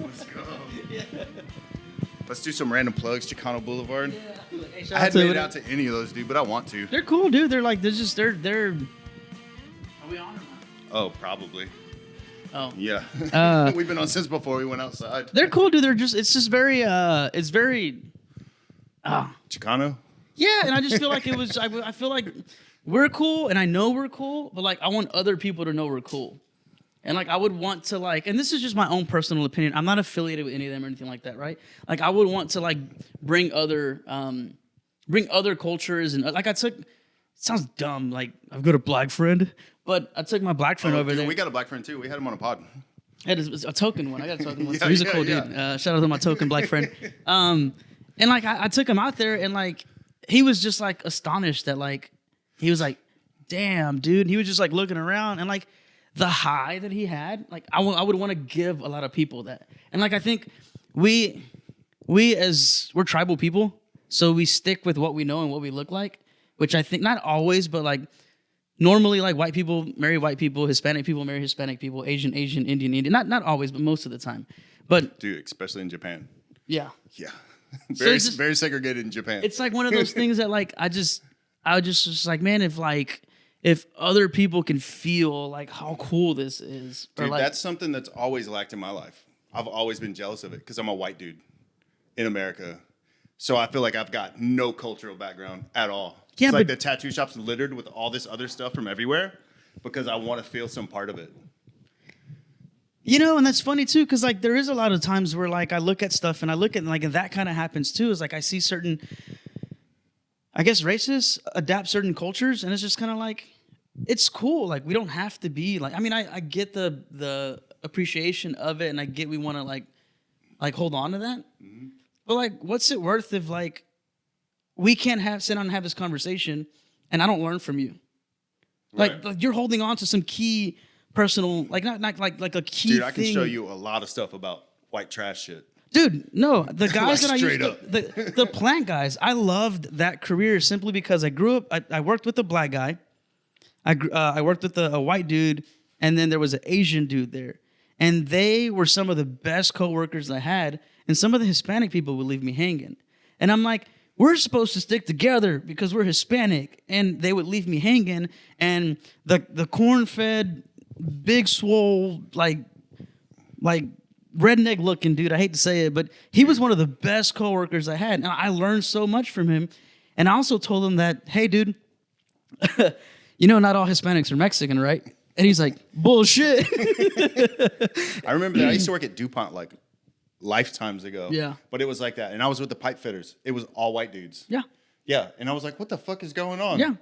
Let's go. Yeah. Let's do some random plugs. Chicano Boulevard. Yeah. Hey, I hadn't made it out to any of those, dude, but I want to. They're cool, dude. They're like, they're. Are we on or not? Oh, probably. Oh. Yeah. We've been on since before we went outside. They're cool, dude. It's just very, it's very. Chicano? Yeah, and I just feel like it was. I feel like we're cool, and I know we're cool, but like I want other people to know we're cool, and like I would want to like, and this is just my own personal opinion. I'm not affiliated with any of them or anything like that, right? Like I would want to like bring other cultures and like I took. It sounds dumb, like I've got a black friend, but I took my black friend over there. We got a black friend too. We had him on a pod. I had a token one. I got a token one. Yeah, So he's a cool dude. Shout out to my token black friend. And like I took him out there, and like he was just like astonished that like he was like, "Damn, dude!" And he was just like looking around, and like the high that he had, like I would want to give a lot of people that. And like I think we're tribal people, so we stick with what we know and what we look like, which I think not always, but like normally like white people marry white people, Hispanic people marry Hispanic people, Asian, Indian. Not always, but most of the time. But dude, especially in Japan. Yeah. Yeah. Very segregated in Japan. It's like one of those things that like I was just like, man, if other people can feel like how cool this is. Dude, like, that's something that's always lacked in my life. I've always been jealous of it because I'm a white dude in America. So I feel like I've got no cultural background at all. Yeah, it's like the tattoo shop's littered with all this other stuff from everywhere because I want to feel some part of it. You know, and that's funny too, because like there is a lot of times where like I look at stuff and I look at like and that kind of happens too. Is like I see certain, I guess, races adapt certain cultures, and it's just kind of like it's cool. Like we don't have to be like. I mean, I get the appreciation of it, and I get we want to like hold on to that. Mm-hmm. But like, what's it worth if like we can't sit down and have this conversation, and I don't learn from you? Right. Like you're holding on to some key. Personal, like not like a key. Dude, I can thing. show you a lot of stuff about white trash shit. Dude, no, the guys that I used to, the plant guys, I loved that career simply because I grew up. I worked with a black guy, I worked with a white dude, and then there was an Asian dude there, and they were some of the best coworkers I had. And some of the Hispanic people would leave me hanging, and I'm like, we're supposed to stick together because we're Hispanic, and they would leave me hanging, and the corn-fed. Big swole, like redneck looking dude. I hate to say it, but he was one of the best coworkers I had, and I learned so much from him. And I also told him that, hey, dude, you know, not all Hispanics are Mexican, right? And he's like, bullshit. I remember that. I used to work at DuPont like lifetimes ago. Yeah. But it was like that, and I was with the pipe fitters. It was all white dudes. Yeah. Yeah, and I was like, what the fuck is going on? Yeah.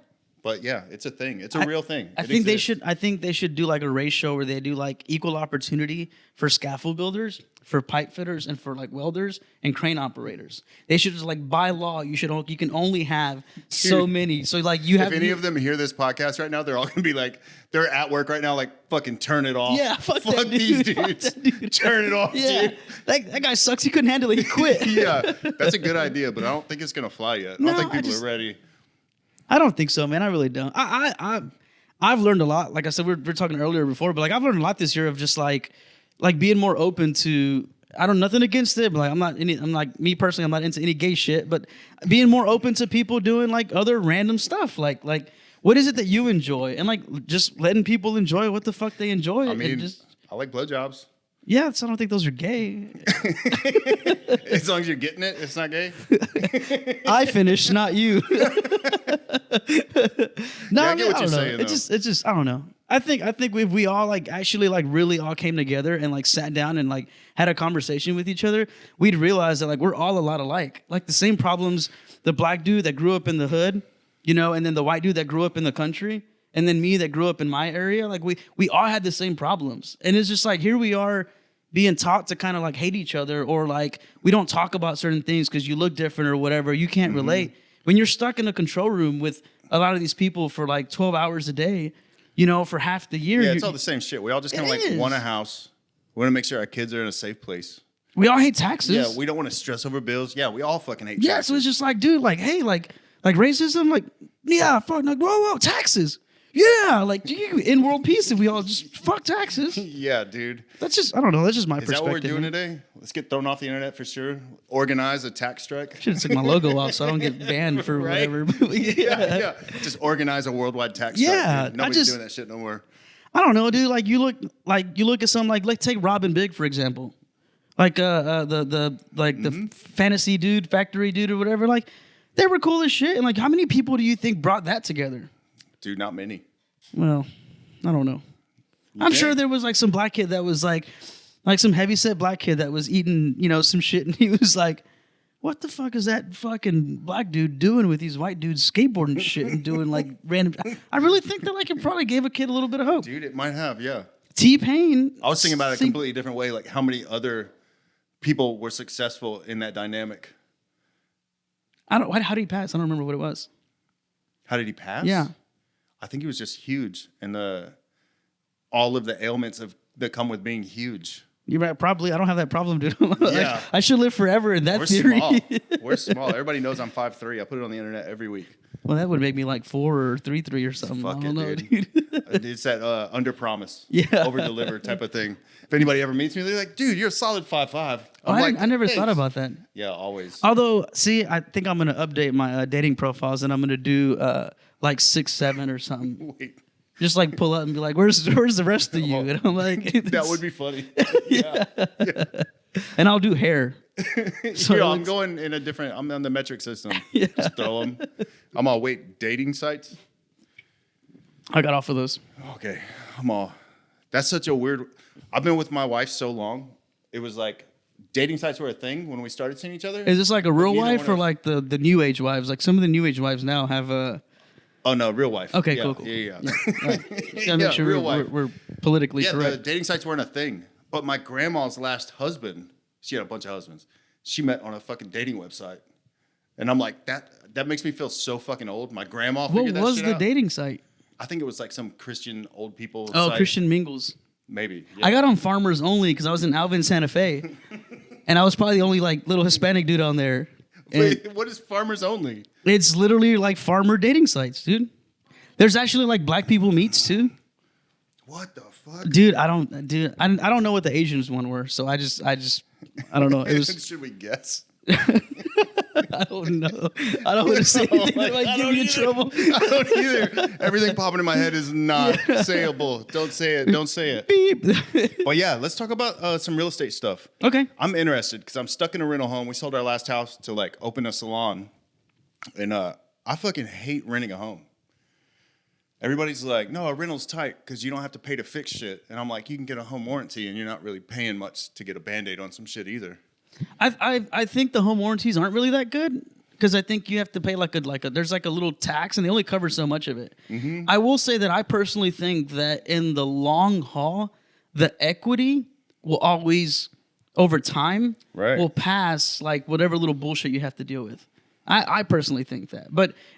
But yeah, it's a thing. It's a real thing. I think they should do like a ratio where they do like equal opportunity for scaffold builders, for pipe fitters, and for like welders and crane operators. They should just like by law you can only have so many. So like you have. If any of them hear this podcast right now, they're all gonna be like, they're at work right now, like fucking turn it off. Yeah, fuck these dudes. Turn it off, yeah. dude. That guy sucks. He couldn't handle it. He quit. Yeah, that's a good idea, but I don't think it's gonna fly yet. I don't think people are ready. I don't think so, man. I really don't. I've learned a lot. Like I said, we were talking earlier before, but like I've learned a lot this year of just like being more open to. I don't nothing against it, but like I'm like me personally, I'm not into any gay shit, but being more open to people doing like other random stuff, like what is it that you enjoy, and like just letting people enjoy what the fuck they enjoy. I mean, just, I like blowjobs. Yeah, so I don't think those are gay. As long as you're getting it, it's not gay. I finished, not you. No, I get what you're saying. It's just I don't know. I think if we all like actually like really all came together and like sat down and like had a conversation with each other, we'd realize that like we're all a lot alike. Like the same problems, the black dude that grew up in the hood, you know, and then the white dude that grew up in the country. And then me that grew up in my area, like we all had the same problems. And it's just like, here we are being taught to kind of like hate each other, or like we don't talk about certain things because you look different or whatever. You can't relate. When you're stuck in a control room with a lot of these people for like 12 hours a day, you know, for half the year. Yeah, it's all the same shit. We all just kind of like want a house. We want to make sure our kids are in a safe place. We all hate taxes. Yeah, we don't want to stress over bills. Yeah, we all fucking hate taxes. Yeah, so it's just like, dude, like, hey, like racism, like, yeah, fuck, like, whoa, taxes. Yeah, like in world peace if we all just fuck taxes. Yeah, dude. That's just, I don't know. That's just my Is perspective. that what we're doing man. today? Let's get thrown off the internet for sure. Organize a tax strike. Should have took my logo off so I don't get banned for Right? whatever. Yeah. Just organize a worldwide tax strike. Yeah, Dude. Nobody's doing that shit no more. I don't know, dude. Like you look at something like let's take Robin Big for example, like the fantasy dude, factory dude, or whatever. Like they were cool as shit. And like, how many people do you think brought that together? Dude, not many. Well, I don't know. I'm sure there was like some black kid that was like some heavyset black kid that was eating, some shit, and he was like, "What the fuck is that fucking black dude doing with these white dudes skateboarding shit and doing like random?" I really think that like it probably gave a kid a little bit of hope. Dude, it might have, yeah. T-Pain. I was thinking about it a completely different way, like how many other people were successful in that dynamic. How did he pass? I don't remember what it was. How did he pass? Yeah. I think he was just huge, and all of the ailments that come with being huge. You're right. Probably. I don't have that problem, dude. Yeah. I should live forever in that theory. Small. We're small. Everybody knows I'm 5'3". I put it on the internet every week. Well, that would make me like 4 or 3'3" or something. Fuck I don't know, dude. It's that under promise, Yeah. over deliver type of thing. If anybody ever meets me, they're like, "Dude, you're a solid 5'5". I never thought about that. Yeah, always. Although, see, I think I'm gonna update my dating profiles and I'm gonna do like 6'7" or something. Wait. Just like pull up and be like, "Where's the rest of you?" And I'm like, That would be funny. Yeah. And I'll do hair. So I'm going in a different. I'm on the metric system. Yeah. Just throw them. I'm all dating sites. I got off of those. Okay, I'm all. That's such a weird. I've been with my wife so long. It was like dating sites were a thing when we started seeing each other. Is this like a real Neither wife one or of- like the new age wives? Like some of the new age wives now have a. Oh no, real wife. Okay, Yeah, cool. Yeah. Gotta make sure real wife. we're politically Yeah, the correct. dating sites weren't a thing. But my grandma's last husband, she had a bunch of husbands. She met on a fucking dating website, and I'm like, that makes me feel so fucking old. My grandma What figured that was shit the out. dating site? I think it was like some Christian old people. Oh, site. Christian Mingles. Maybe. Yeah. I got on Farmers Only because I was in Alvin, Santa Fe, and I was probably the only like little Hispanic dude on there. And Wait, what is Farmers Only? it's literally like farmer dating sites, dude. There's actually like black people meets too. What the fuck? Dude, I don't know what the Asians one were, so I don't know. It was Should we guess? I don't know. I don't want to say anything that might give me in trouble. I don't either. Everything popping in my head is not sayable. Don't say it. Don't say it. Beep. But yeah, let's talk about some real estate stuff. Okay. I'm interested because I'm stuck in a rental home. We sold our last house to like open a salon, and I fucking hate renting a home. Everybody's like, no, a rental's tight because you don't have to pay to fix shit. And I'm like, you can get a home warranty and you're not really paying much to get a Band-Aid on some shit either. I think the home warranties aren't really that good because I think you have to pay like a there's like a little tax and they only cover so much of it. Mm-hmm. I will say that I personally think that in the long haul, the equity will always over time will pass like whatever little bullshit you have to deal with. I personally think that,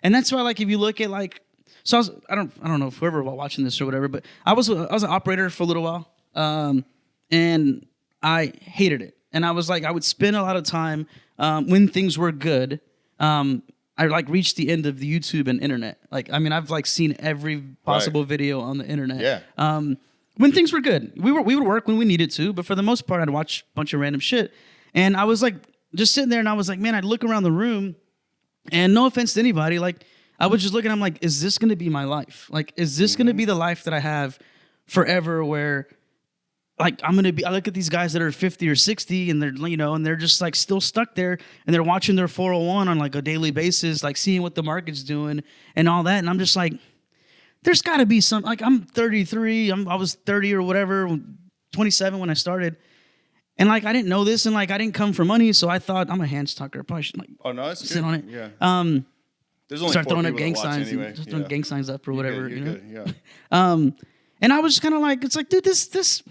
and that's why like if you look at like. So I don't know if whoever watching this or whatever, but I was an operator for a little while, and I hated it. And I was like, I would spend a lot of time when things were good. I like reached the end of the YouTube and internet. Like, I mean, I've like seen every possible video on the internet. Yeah. When things were good, we would work when we needed to, but for the most part, I'd watch a bunch of random shit. And I was like, just sitting there, and I was like, man, I'd look around the room, and no offense to anybody, like. I was just looking, I'm like, is this going to be my life? Like, is this going to be the life that I have forever where, like, I look at these guys that are 50 or 60 and they're, and they're just like still stuck there and they're watching their 401 on like a daily basis, like seeing what the market's doing and all that. And I'm just like, there's got to be some, like, I'm 33, I was 30 or whatever, 27 when I started. And like, I didn't know this and like, I didn't come for money. So I thought I'm a hand stalker. I probably should like That's sit good. on it. Yeah. There's only start 4 throwing up people gang that watch signs, anyway. and just throwing gang signs up or whatever. You're good. Yeah. And I was just kind of like, it's like, dude, this, there's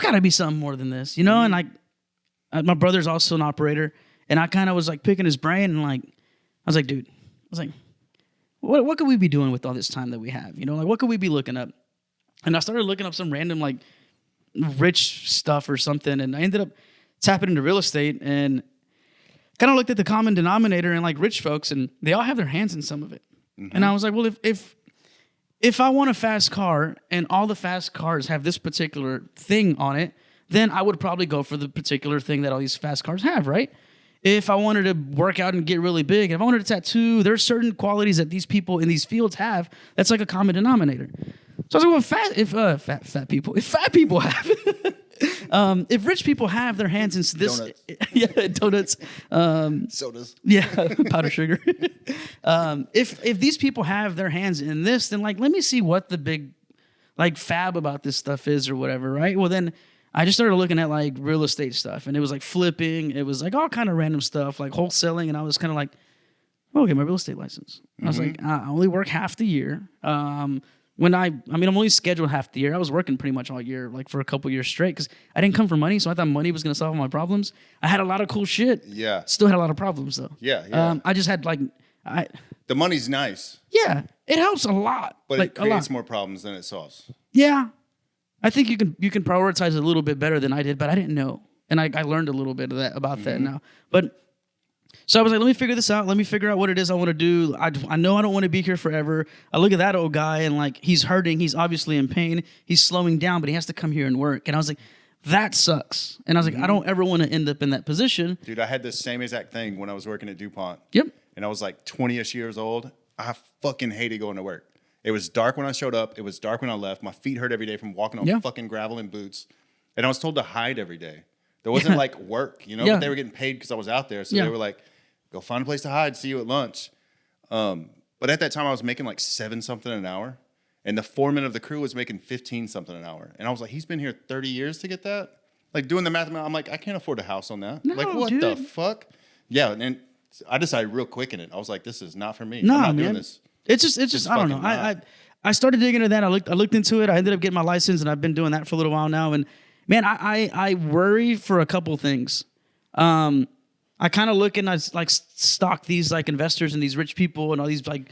got to be something more than this, And like, my brother's also an operator, and I kind of was like picking his brain, and like, I was like, dude, what could we be doing with all this time that we have? Like, what could we be looking up? And I started looking up some random like rich stuff or something, and I ended up tapping into real estate and. Kind of looked at the common denominator and like rich folks, and they all have their hands in some of it. Mm-hmm. And I was like, well, if I want a fast car and all the fast cars have this particular thing on it, then I would probably go for the particular thing that all these fast cars have, right? If I wanted to work out and get really big, if I wanted a tattoo, there's certain qualities that these people in these fields have that's like a common denominator. So I was like, well, if fat people have, if rich people have their hands in this, Donuts. yeah, donuts, Sodas. yeah, powdered sugar. If these people have their hands in this, then like, let me see what the big like fab about this stuff is or whatever, right? Well, then I just started looking at like real estate stuff, and it was like flipping. It was like all kind of random stuff, like wholesaling. And I was kind of like, oh, get my real estate license. I was like, I only work half the year. I'm only scheduled half the year. I was working pretty much all year, like for a couple years straight, because I didn't come for money, so I thought money was going to solve all my problems. I had a lot of cool shit. Yeah. Still had a lot of problems though. Yeah. I just had like, The money's nice, yeah, it helps a lot. but like, it creates more problems than it solves. Yeah, I think you can prioritize it a little bit better than I did, but I didn't know, and I learned a little bit of that about that now. But so I was like, let me figure this out. Let me figure out what it is I want to do. I know I don't want to be here forever. I look at that old guy and like he's hurting. He's obviously in pain. He's slowing down, but he has to come here and work. And I was like, that sucks. And I was like, I don't ever want to end up in that position. Dude, I had the same exact thing when I was working at DuPont. Yep. And I was like 20-ish years old. I fucking hated going to work. It was dark when I showed up. It was dark when I left. My feet hurt every day from walking on fucking gravel and boots. And I was told to hide every day. There wasn't like work, but they were getting paid because I was out there. So they were like, go find a place to hide. See you at lunch. But at that time, I was making like 7-something an hour. And the foreman of the crew was making 15-something an hour. And I was like, he's been here 30 years to get that? Like doing the math, I'm like, I can't afford a house on that. No, like, what dude. the fuck? Yeah, and I decided real quick in it. I was like, this is not for me. No, I'm not man. doing this. It's just I don't know. I started digging into that. I looked into it. I ended up getting my license, and I've been doing that for a little while now. And man, I worry for a couple things. I kind of look and I like stock these like investors and these rich people and all these like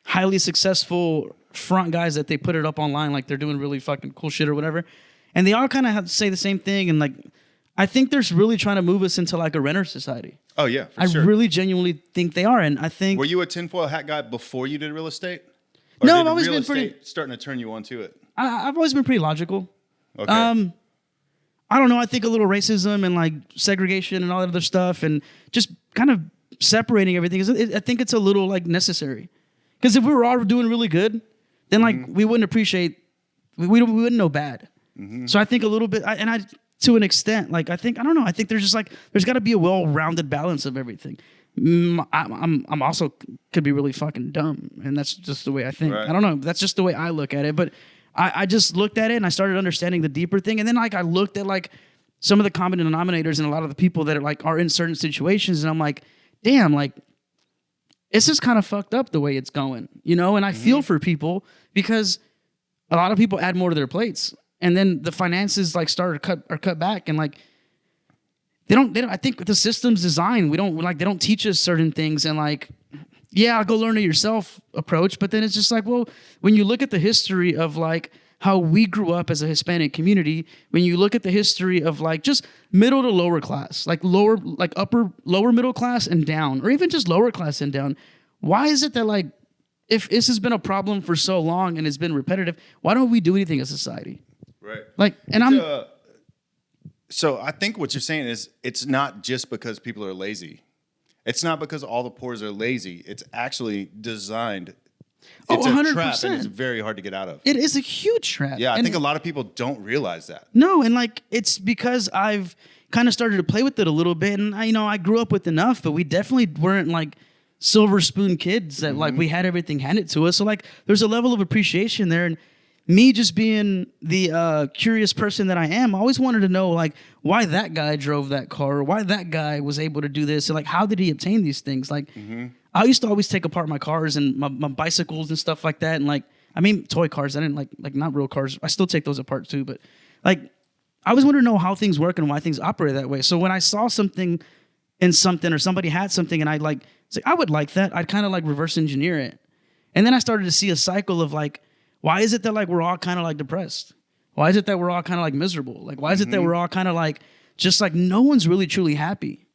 highly successful front guys that they put it up online like they're doing really fucking cool shit or whatever. And they all kind of have to say the same thing. And like, I think they're really trying to move us into like a renter society. Oh, yeah, for I sure. really genuinely think they are. And I think... Were you a tinfoil hat guy before you did real estate? Or No, did I've always real been pretty... estate starting to turn you onto it? I've always been pretty logical. Okay. I don't know. I think a little racism and like segregation and all that other stuff and just kind of separating everything. I think it's a little like necessary. Because if we were all doing really good, then like we wouldn't appreciate... We wouldn't know bad. So I think a little bit... to an extent, like I think there's just like there's got to be a well-rounded balance of everything. I'm also could be really fucking dumb, and that's just the way I think. Right. I don't know. That's just the way I look at it. But I just looked at it and I started understanding the deeper thing, and then like I looked at like some of the common denominators and a lot of the people that are in certain situations, and I'm like, damn, like it's just kind of fucked up the way it's going, And I feel for people because a lot of people add more to their plates. And then the finances like cut back, and like they don't. I think the system's designed. They don't teach us certain things, and like, yeah, I'll go learn it yourself approach. But then it's just like, well, when you look at the history of like how we grew up as a Hispanic community, when you look at the history of like just middle to lower class, like lower middle class and down, or even just lower class and down, why is it that like if this has been a problem for so long and it's been repetitive, why don't we do anything as a society? Right. Like, and So I think what you're saying is it's not just because people are lazy. It's not because all the poors are lazy. It's actually designed. It's a 100%. trap, and it's very hard to get out of. It is a huge trap. Yeah, I think a lot of people don't realize that. No, and like it's because I've kind of started to play with it a little bit, and I grew up with enough, but we definitely weren't like silver spoon kids that like we had everything handed to us. So like there's a level of appreciation there, and me just being the curious person that I am, I always wanted to know like why that guy drove that car, or why that guy was able to do this, and like how did he obtain these things? Like I used to always take apart my cars and my bicycles and stuff like that, and like toy cars. I didn't like not real cars. I still take those apart too, but like I always wanted to know how things work and why things operate that way. So when I saw something in something or somebody had something and I like it's like I would like that, I'd kind of like reverse engineer it, and then I started to see a cycle of like, why is it that like we're all kind of like depressed? Why is it that we're all kind of like miserable? Like why is it that we're all kind of like just like no one's really truly happy?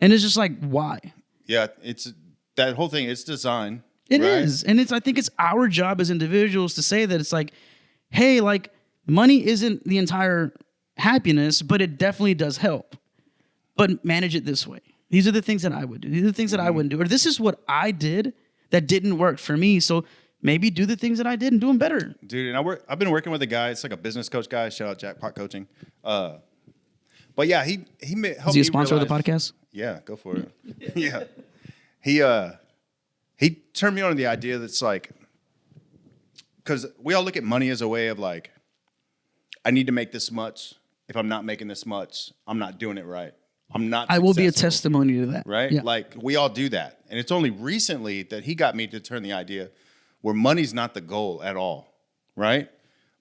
And it's just like why? Yeah, it's that whole thing. It's designed. It right? is. And I think it's our job as individuals to say that it's like, hey, like money isn't the entire happiness, but it definitely does help. But manage it this way. These are the things that I would do. These are the things that I wouldn't do. Or this is what I did that didn't work for me. So maybe do the things that I did and do them better. Dude, and I've been working with a guy. It's like a business coach guy. Shout out Jackpot Coaching. But yeah, he helped me. Is he a sponsor of the podcast? Yeah, go for it. Yeah. He turned me on to the idea that's like, because we all look at money as a way of like, I need to make this much. If I'm not making this much, I'm not doing it right. I'm not I will be a successful. testimony to that. Right? Yeah. Like we all do that. And it's only recently that he got me to turn the idea where money's not the goal at all. Right?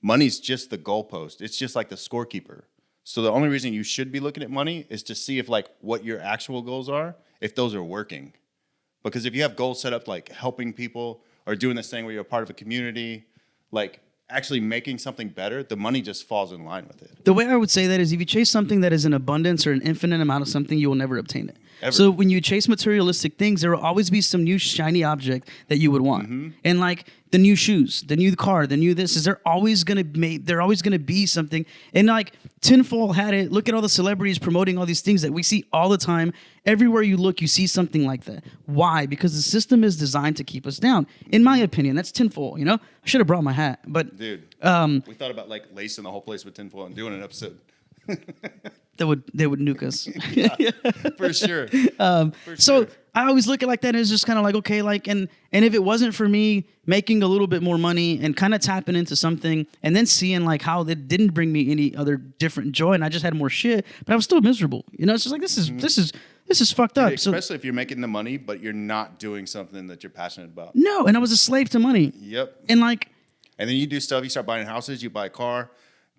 Money's just the goalpost. It's just like the scorekeeper. So the only reason you should be looking at money is to see if like what your actual goals are, if those are working. Because if you have goals set up like helping people or doing this thing where you're a part of a community, like actually making something better, the money just falls in line with it. The way I would say that is if you chase something that is an abundance or an infinite amount of something, you will never obtain it. Ever. So when you chase materialistic things, there will always be some new shiny object that you would want. Mm-hmm. And like the new shoes, the new car, the new this, is they're always gonna be something. And like Tinfoil had it. Look at all the celebrities promoting all these things that we see all the time. Everywhere you look, you see something like that. Why? Because the system is designed to keep us down. In my opinion, that's tinfoil, you know? I should have brought my hat. But dude, we thought about like lacing the whole place with tinfoil and doing an episode. They would nuke us. Yeah, for sure. So I always look at like that as just kind of like, okay, like, and if it wasn't for me making a little bit more money and kind of tapping into something and then seeing like how it didn't bring me any other different joy and I just had more shit, but I was still miserable. You know, it's just like, this is fucked up. Especially if you're making the money, but you're not doing something that you're passionate about. No, and I was a slave to money. Yep. And like, and then you do stuff, you start buying houses, you buy a car,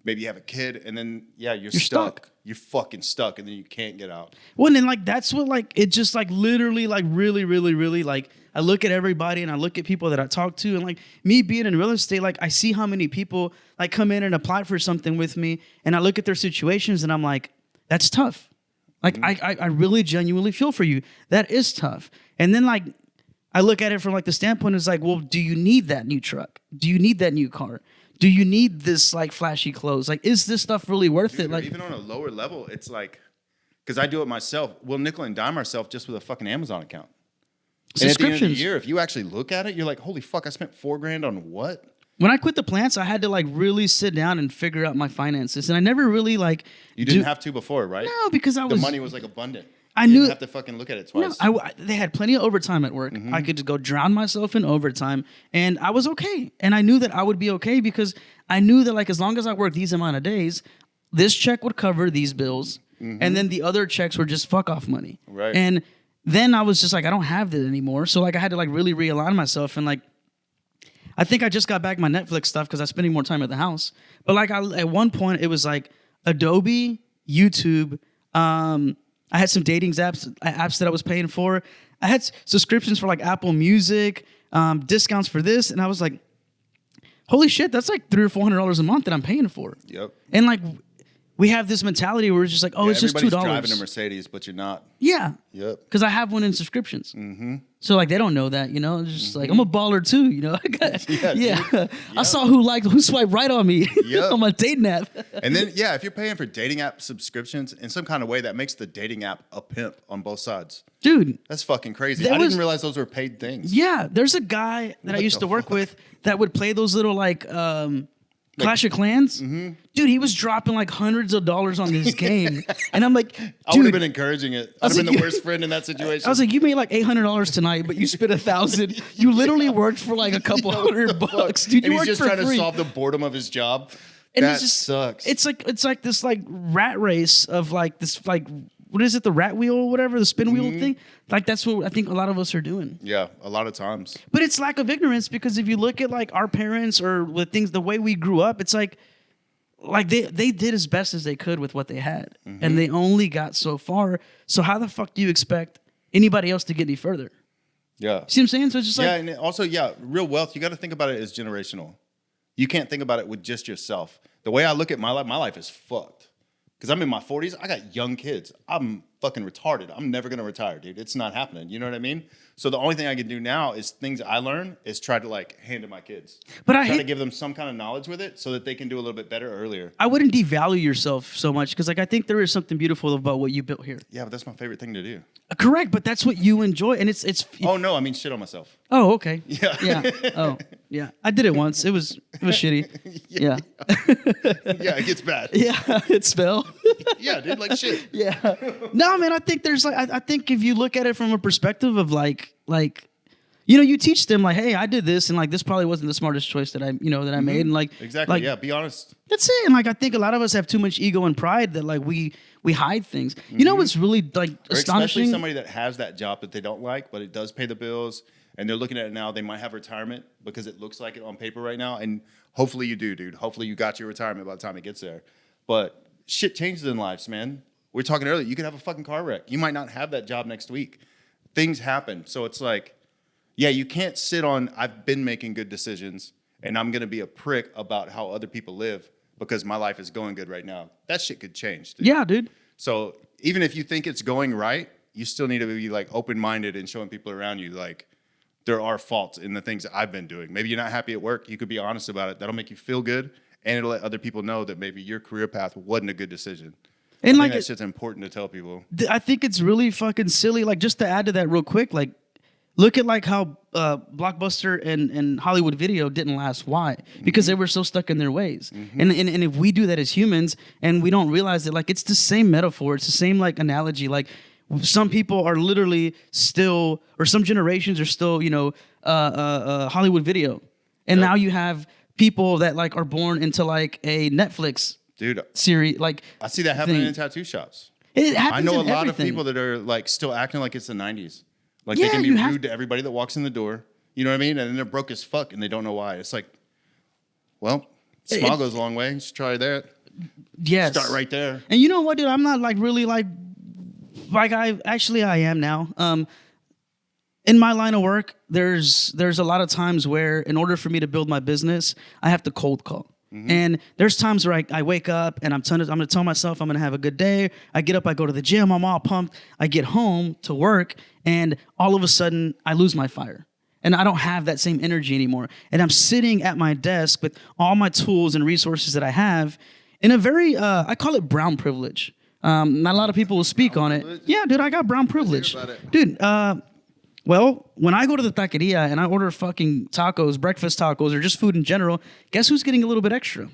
maybe you have a kid, and then, yeah, you're stuck. You're fucking stuck, and then you can't get out. Well, and like, that's what, like, it just, like, literally, like, really, really, really, like, I look at everybody and I look at people that I talk to, and, like, me being in real estate, like, I see how many people, like, come in and apply for something with me, and I look at their situations, and I'm like, that's tough. Like, I really genuinely feel for you. That is tough. And then, like, I look at it from, like, the standpoint is, like, well, do you need that new truck? Do you need that new car? Do you need this like flashy clothes? Like, is this stuff really worth it? Like, even on a lower level, it's like, because I do it myself. We'll nickel and dime ourselves just with a fucking Amazon account. And at the end of the year, if you actually look at it, you're like, holy fuck, I spent $4,000 on what? When I quit the plants, I had to like really sit down and figure out my finances, and I never really like. You didn't have to before, right? No, because the money was like abundant. I you knew didn't have to fucking look at it twice. No, they had plenty of overtime at work. I could just go drown myself in overtime, and I was okay. And I knew that I would be okay because I knew that like as long as I worked these amount of days, this check would cover these bills, and then the other checks were just fuck off money. Right. And then I was just like, I don't have that anymore. So like I had to like really realign myself, and like I think I just got back my Netflix stuff because I was spending more time at the house. But like at one point it was like Adobe, YouTube. I had some dating apps that I was paying for. I had subscriptions for like Apple Music, discounts for this, and I was like, "Holy shit, that's like $300 or $400 a month that I'm paying for." Yep. And like, we have this mentality where it's just like, "Oh, it's just $2." Everybody's driving a Mercedes, but you're not. Yeah. Yep. Because I have one in subscriptions. Mm-hmm. So like they don't know that, you know. It's just like I'm a baller too, you know. Yeah. I saw who swiped right on me on my dating app. And then if you're paying for dating app subscriptions in some kind of way, that makes the dating app a pimp on both sides. Dude, that's fucking crazy. I didn't realize those were paid things. Yeah, there's a guy that I used to work with that would play those little like Clash of Clans. Mm-hmm. Dude, he was dropping like hundreds of dollars on this game. And I'm like, dude. I would have been encouraging it. I'd have been the worst friend in that situation. I was like, you made like $800 tonight, but you spent $1,000. You literally worked for like a couple $100. Dude, and you he's just trying free. to solve the boredom of his job. And that sucks. It's like this like rat race of like this like, what is it, the rat wheel or whatever, the spin wheel thing? Like that's what I think a lot of us are doing. Yeah, a lot of times. But it's lack of ignorance because if you look at like our parents or with things, the way we grew up, it's like they did as best as they could with what they had. And they only got so far. So how the fuck do you expect anybody else to get any further? Yeah. See what I'm saying? So it's just like... and also, real wealth, you got to think about it as generational. You can't think about it with just yourself. The way I look at my life is fucked. Because I'm in my 40s. I got young kids. I'm fucking retarded. I'm never going to retire, dude. It's not happening. You know what I mean? So the only thing I can do now is things I learn is try to like hand to my kids. But I try hate to give them some kind of knowledge with it so that they can do a little bit better earlier. I wouldn't devalue yourself so much because like I think there is something beautiful about what you built here. Yeah, but that's my favorite thing to do. Correct, but that's what you enjoy, and it's. Oh no, I mean shit on myself. Oh, okay. Yeah. Yeah. Oh, yeah. I did it once. It was shitty. Yeah. Yeah, it gets bad. Yeah. It spell. Yeah, dude, like shit. Yeah. No, man. I think there's like I think if you look at it from a perspective of like you teach them like, hey, I did this, and like this probably wasn't the smartest choice that I made, and like Exactly. like, Yeah, be honest. That's it. And like I think a lot of us have too much ego and pride that like we hide things. You know what's really like Or astonishing? especially somebody that has that job that they don't like, but it does pay the bills, and they're looking at it now. They might have retirement because it looks like it on paper right now, and hopefully you do, dude. Hopefully you got your retirement by the time it gets there. But shit changes in lives, man. We were talking earlier. You could have a fucking car wreck. You might not have that job next week. Things happen. So it's like, yeah, you can't sit on, I've been making good decisions, and I'm going to be a prick about how other people live because my life is going good right now. That shit could change, dude. Yeah, dude. So even if you think it's going right, you still need to be like open-minded and showing people around you like there are faults in the things that I've been doing. Maybe you're not happy at work. You could be honest about it. That'll make you feel good, and it'll let other people know that maybe your career path wasn't a good decision. And I like think that shit's important to tell people. I think it's really fucking silly. Like just to add to that real quick, like look at like how Blockbuster and Hollywood Video didn't last. Why? Because they were so stuck in their ways. And if we do that as humans and we don't realize it, like it's the same metaphor. It's the same like analogy. Like some people are literally still, or some generations are still, Hollywood Video. And now you have people that like are born into like a Netflix series. Like I see that happening in tattoo shops. It happens I know in a lot everything. of people that are like still acting like it's the 90s. Like Yeah, they can be you have- rude to everybody that walks in the door. You know what I mean? And then they're broke as fuck and they don't know why. It's like, well, smile goes a long way. Just try that. Yes. Start right there. And you know what, dude? I'm not like really like I am now. In my line of work, there's a lot of times where in order for me to build my business, I have to cold call. And there's times where I wake up and I'm going to tell myself I'm going to have a good day. I get up, I go to the gym, I'm all pumped. I get home to work, and all of a sudden I lose my fire. And I don't have that same energy anymore. And I'm sitting at my desk with all my tools and resources that I have in a very, I call it brown privilege. Not a lot of people will speak on it. Yeah, dude, I got brown privilege. Dude, well, when I go to the taqueria and I order fucking tacos, breakfast tacos, or just food in general, guess who's getting a little bit extra?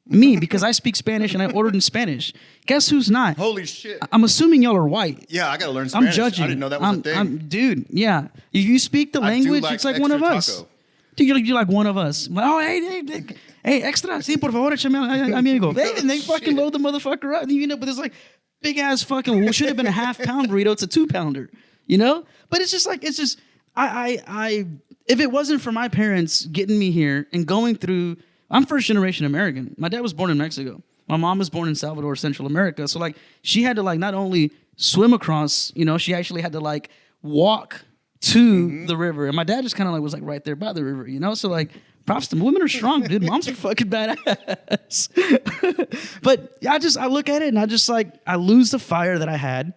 Me, because I speak Spanish and I ordered in Spanish. Guess who's not? Holy shit. I'm assuming y'all are white. Yeah, I got to learn Spanish. I'm judging. I didn't know that was a thing. Dude, yeah. If you speak the language, it's like one of us. Taco. Dude, you're like one of us. Oh, hey, extra. Sí, por favor, échame amigo. Hey, and they fucking load the motherfucker up. And but there's like big ass fucking, should have been a half-pound burrito. It's a 2-pounder, But it's just like, I if it wasn't for my parents getting me here and going through, I'm first generation American. My dad was born in Mexico. My mom was born in Salvador, Central America. So like she had to like not only swim across, she actually had to like walk to the river. And my dad just kind of like was like right there by the river, So like props to them. Women are strong, dude. Moms are fucking badass. But I look at it and I lose the fire that I had.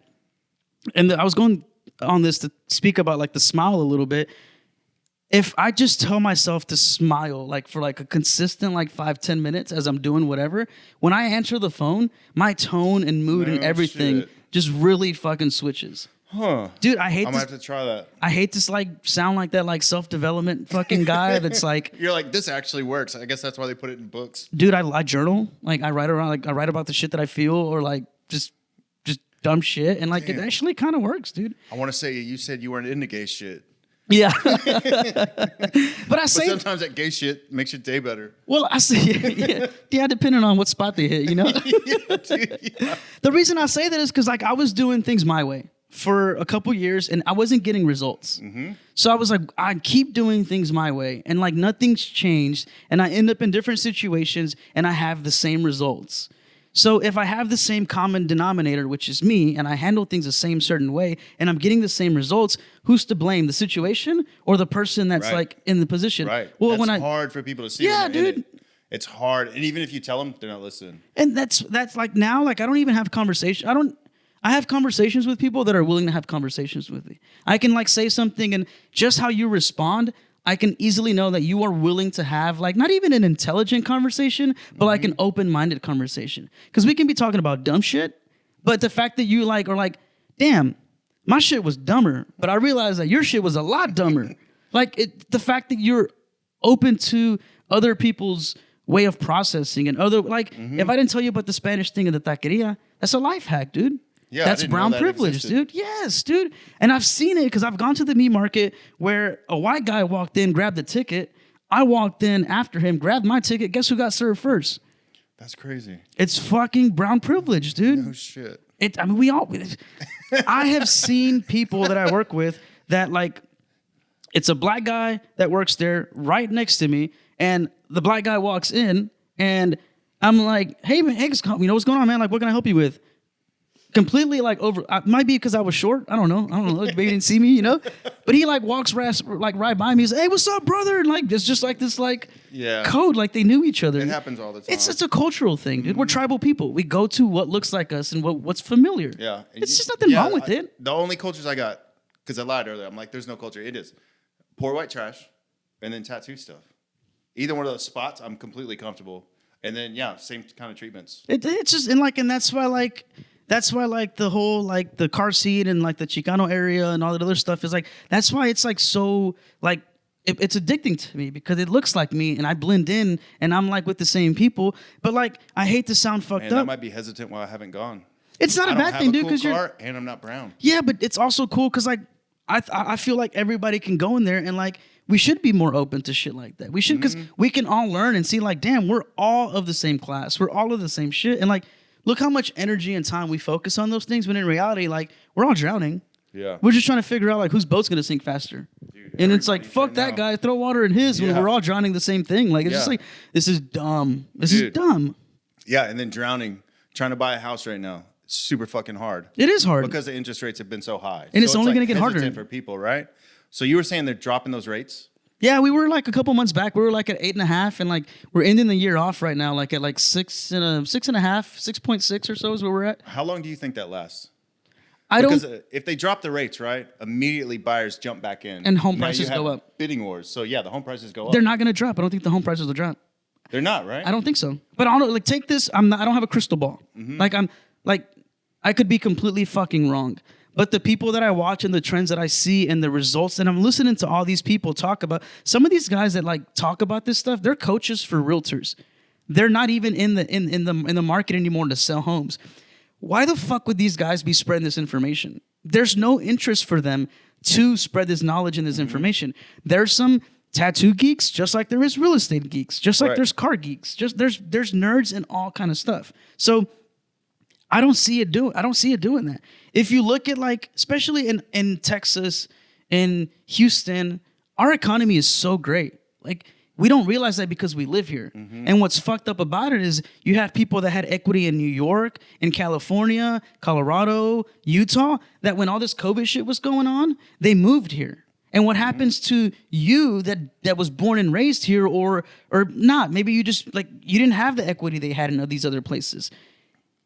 And I was going on this to speak about like the smile a little bit. If I just tell myself to smile like for like a consistent like 5-10 minutes as I'm doing whatever, when I answer the phone, my tone and mood and everything just really fucking switches. Huh. Dude, I hate I'm this. gonna have to try that. I hate this like sound like that like self-development fucking guy that's like You're like, this actually works. I guess that's why they put it in books. Dude, I journal. Like I write about the shit that I feel or like just dumb shit, and like it actually kind of works, dude. I want to say you said you weren't into gay shit. Yeah. But sometimes that gay shit makes your day better. Well, I say yeah, depending on what spot they hit, Yeah, dude, yeah. The reason I say that is because like I was doing things my way for a couple years and I wasn't getting results. So I was like, I keep doing things my way and like nothing's changed, and I end up in different situations and I have the same results. So if I have the same common denominator, which is me, and I handle things the same certain way, and I'm getting the same results, who's to blame? The situation or the person that's like in the position? Right. Well, that's hard for people to see. Yeah, when they're in dude. it. It's hard. And even if you tell them, they're not listening. And that's like now, like I don't even have conversation. I have conversations with people that are willing to have conversations with me. I can like say something and just how you respond, I can easily know that you are willing to have like not even an intelligent conversation, but like an open-minded conversation. Because we can be talking about dumb shit, but the fact that you like are like, damn, my shit was dumber, but I realized that your shit was a lot dumber. Like the fact that you're open to other people's way of processing and other like if I didn't tell you about the Spanish thing in the taqueria, that's a life hack, dude. Yeah, that's brown privilege, dude. Yes, dude. And I've seen it because I've gone to the meat market where a white guy walked in, grabbed the ticket. I walked in after him, grabbed my ticket. Guess who got served first? That's crazy. It's fucking brown privilege, dude. No shit. I mean, we all. I have seen people that I work with that like, it's a black guy that works there right next to me, and the black guy walks in, and I'm like, "Hey man, what's going on, man? Like, what can I help you with?" Completely like over. Might be because I was short. I don't know. Maybe he didn't see me, But he like walks right by me. He's like, "Hey, what's up, brother?" And like it's just like this like code. Like they knew each other. It happens all the time. It's a cultural thing, dude. We're tribal people. We go to what looks like us and what's familiar. Yeah, it's just nothing wrong with it. The only cultures I got, because I lied earlier. I'm like, there's no culture. It is poor white trash, and then tattoo stuff. Either one of those spots, I'm completely comfortable. And then same kind of treatments. It's just and that's why the whole like the car seat and like the Chicano area and all that other stuff is like that's why it's like so like it's addicting to me because it looks like me and I blend in and I'm like with the same people. But like I hate to sound fucked up. I might be hesitant why I haven't gone. It's not a bad thing, dude. Because and I'm not brown. Yeah, but it's also cool because like I feel like everybody can go in there and like we should be more open to shit like that. We should because we can all learn and see like damn we're all of the same class. We're all of the same shit and like. Look how much energy and time we focus on those things when in reality, like, we're all drowning. Yeah. We're just trying to figure out, like, whose boat's going to sink faster. Dude, and it's like, fuck that guy, throw water in his when we're all drowning the same thing. Like, it's just like, this is dumb. This is dumb. Yeah, and then drowning, trying to buy a house right now, it's super fucking hard. It is hard. Because the interest rates have been so high. And it's only going to get harder. For people, right? So you were saying they're dropping those rates? Yeah, we were like a couple months back. We were like at 8.5, and like we're ending the year off right now, like at like 6.5, 6.6 or so is where we're at. How long do you think that lasts? Because if they drop the rates, right, immediately buyers jump back in, and home prices go up. Bidding wars. So yeah, the home prices go up. They're not going to drop. I don't think the home prices will drop. They're not, right? I don't think so. But I don't like take this. I don't have a crystal ball. I could be completely fucking wrong. But the people that I watch and the trends that I see and the results, and I'm listening to all these people talk about, some of these guys that like talk about this stuff, they're coaches for realtors. They're not even in the market anymore to sell homes. Why the fuck would these guys be spreading this information? There's no interest for them to spread this knowledge and this information. There's some tattoo geeks, just like there is real estate geeks, just like there's car geeks, just there's nerds and all kind of stuff. So I don't see it doing that. If you look at like, especially in Texas, in Houston, our economy is so great. Like we don't realize that because we live here. And what's fucked up about it is you have people that had equity in New York, in California, Colorado, Utah, that when all this COVID shit was going on, they moved here. And what happens to you that was born and raised here or not? Maybe you just like you didn't have the equity they had in these other places.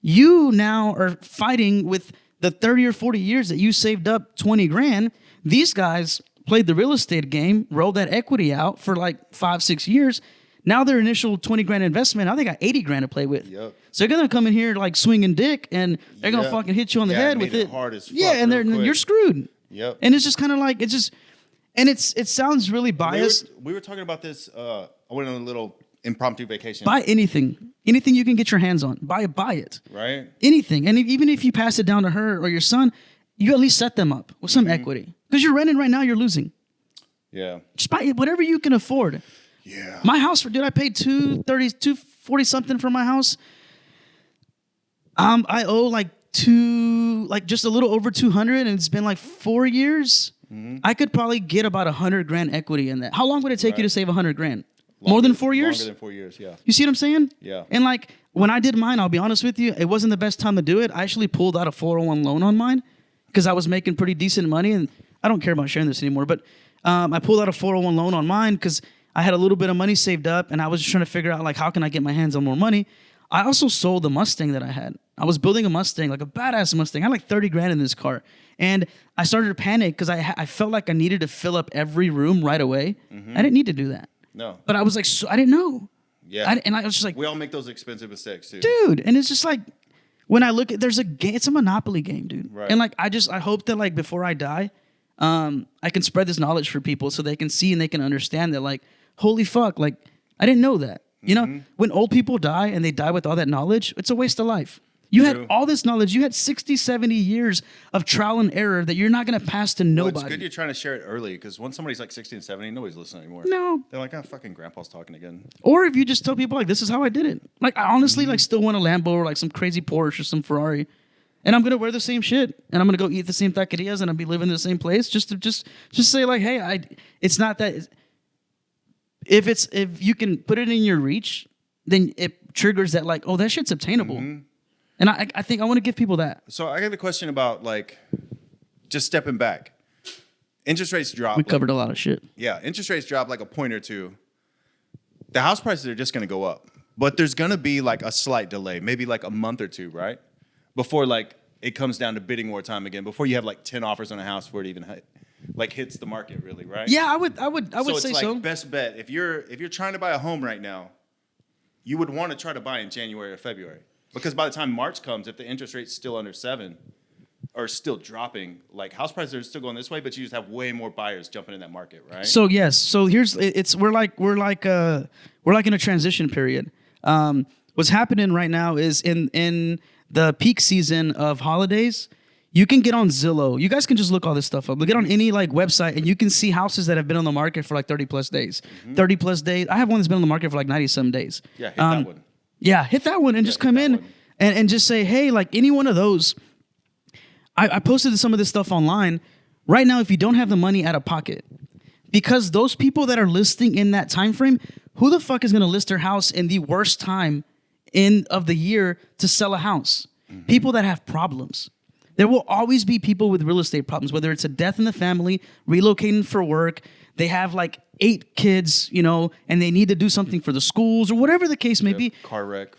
You now are fighting with the 30 or 40 years that you saved up 20 grand. These guys played the real estate game, rolled that equity out for like 5-6 years. Now their initial 20 grand investment, now they got 80 grand to play with. Yep. So they're going to come in here like swinging dick and they're going to fucking hit you on the head with it. Hard as fuck and you're screwed. Yep. And it's just kind of like, it sounds really biased. We were talking about this, I went on a little impromptu vacation. Buy anything you can get your hands on. Buy it. Right. Anything. And even if you pass it down to her or your son, you at least set them up with some equity. Because you're renting right now, you're losing. Yeah. Just buy whatever you can afford. Yeah. My house, I paid $240 something for my house. I owe just a little over 200, and it's been like 4 years. I could probably get about 100 grand equity in that. How long would it take you to save 100 grand? More than 4 years? Longer than 4 years, yeah. You see what I'm saying? Yeah. And like when I did mine, I'll be honest with you, it wasn't the best time to do it. I actually pulled out a 401 loan on mine because I was making pretty decent money, and I don't care about sharing this anymore, but I pulled out a 401 loan on mine because I had a little bit of money saved up, and I was just trying to figure out like how can I get my hands on more money. I also sold the Mustang that I had. I was building a Mustang, like a badass Mustang. I had like 30 grand in this car. And I started to panic because I felt like I needed to fill up every room right away. I didn't need to do that. No. But I was like, I didn't know. Yeah. And I was just like, we all make those expensive mistakes too. dude. And it's just like, when I look at, there's a game, it's a Monopoly game, dude. Right. And like, I hope that like before I die, I can spread this knowledge for people so they can see and they can understand that like, holy fuck, like I didn't know that. You know, when old people die and they die with all that knowledge, it's a waste of life. You True. had all this knowledge. You had 60, 70 years of trial and error that you're not going to pass to nobody. Well, it's good you're trying to share it early because once somebody's like 60 and 70, nobody's listening anymore. No. They're like, oh, fucking grandpa's talking again. Or if you just tell people like, this is how I did it. Like I honestly like still want a Lambo or like some crazy Porsche or some Ferrari. And I'm going to wear the same shit. And I'm going to go eat the same taquerias and I'll be living in the same place just to say like, hey, it's not that. If you can put it in your reach, then it triggers that like, oh, that shit's obtainable. And I think I want to give people that. So I got a question about like just stepping back. Interest rates drop. We covered a lot of shit. Yeah, interest rates drop like a point or two. The house prices are just going to go up. But there's going to be like a slight delay, maybe like a month or two, right? Before like it comes down to bidding war time again, before you have like 10 offers on a house before it even hits the market really, right? Yeah, I would so say it's like so. best bet. If you're trying to buy a home right now, you would want to try to buy in January or February. Because by the time March comes, if the interest rate's still under 7 or still dropping, like house prices are still going this way, but you just have way more buyers jumping in that market, right? So yes, so we're like in a transition period. What's happening right now is in the peak season of holidays, you can get on Zillow. You guys can just look all this stuff up. Get on any like website and you can see houses that have been on the market for like 30 plus days. 30 plus days. I have one that's been on the market for like 90 some days. Yeah, hit that one. Yeah, hit that one and just come in and just say, hey, like any one of those. I posted some of this stuff online. Right now, if you don't have the money out of pocket, because those people that are listing in that time frame, who the fuck is going to list their house in the worst time of the year to sell a house? People that have problems. There will always be people with real estate problems, whether it's a death in the family, relocating for work, they have like 8 kids, you know, and they need to do something for the schools or whatever the case may be. Car wreck.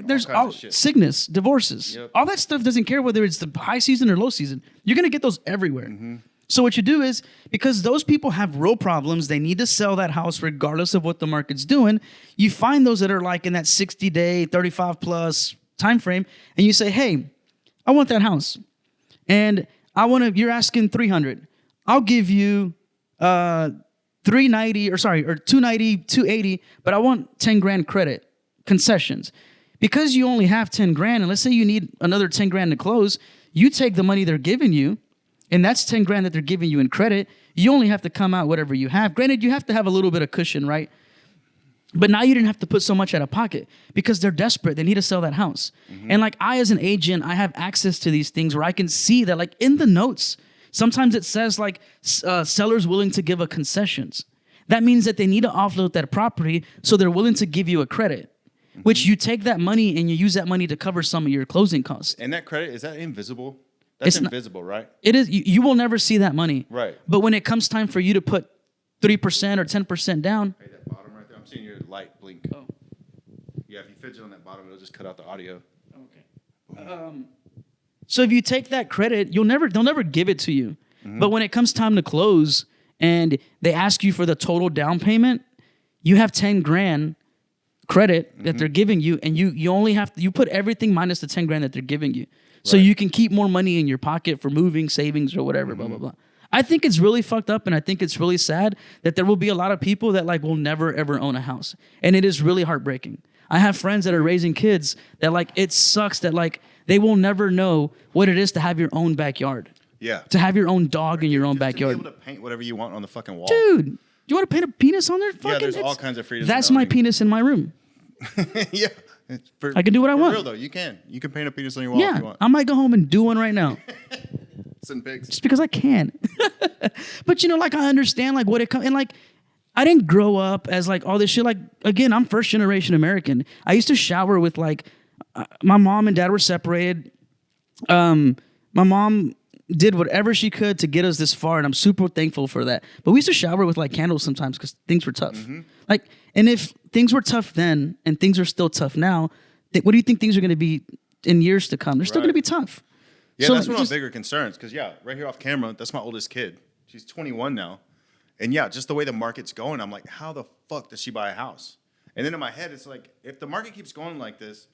There's all sickness, divorces. Yep. All that stuff doesn't care whether it's the high season or low season. You're going to get those everywhere. So what you do is, because those people have real problems, they need to sell that house regardless of what the market's doing. You find those that are like in that 60-day, 35 plus time frame, and you say, hey, I want that house. And you're asking 300. I'll give you 390 or 290, 280, but I want 10 grand credit concessions. Because you only have 10 grand, and let's say you need another 10 grand to close, you take the money they're giving you, and that's 10 grand that they're giving you in credit. You only have to come out whatever you have. Granted, you have to have a little bit of cushion, right? But now you didn't have to put so much out of pocket because they're desperate. They need to sell that house. And like I, as an agent, I have access to these things where I can see that like in the notes, sometimes it says like sellers willing to give a concessions. That means that they need to offload that property, so they're willing to give you a credit, which you take that money and you use that money to cover some of your closing costs. And that credit, is that invisible? That's invisible, right? It is. You will never see that money. Right. But when it comes time for you to put 3% or 10% down. Hey, that bottom right there, I'm seeing your light blink. Oh. Yeah, if you fidget on that bottom, it'll just cut out the audio. Okay. So if you take that credit, they'll never give it to you. But when it comes time to close and they ask you for the total down payment, you have 10 grand credit that they're giving you, and you only have to, you put everything minus the 10 grand that they're giving you. So you can keep more money in your pocket for moving, savings, or whatever, blah, blah, blah. I think it's really fucked up, and I think it's really sad that there will be a lot of people that like will never, ever own a house. And it is really heartbreaking. I have friends that are raising kids that like, it sucks that like they will never know what it is to have your own backyard. Yeah. To have your own dog in your own backyard. To be able to paint whatever you want on the fucking wall. Dude, you want to paint a penis on there? Yeah, there's all kinds of freedom. That's my penis in my room. Yeah. I can do what I want. For real though, you can. You can paint a penis on your wall if you want. I might go home and do one right now. Send pigs. Just because I can. But you know, like I understand like what it comes, and like I didn't grow up as like all this shit. Like again, I'm first generation American. I used to shower with like my mom and dad were separated. My mom did whatever she could to get us this far, and I'm super thankful for that. But we used to shower with like candles sometimes because things were tough. Like, and if things were tough then and things are still tough now, what do you think things are going to be in years to come? They're still going to be tough. Yeah, so that's one of my bigger concerns. Because right here off camera, that's my oldest kid. She's 21 now, and just the way the market's going, I'm like, how the fuck does she buy a house? And then in my head, it's like, if the market keeps going like this,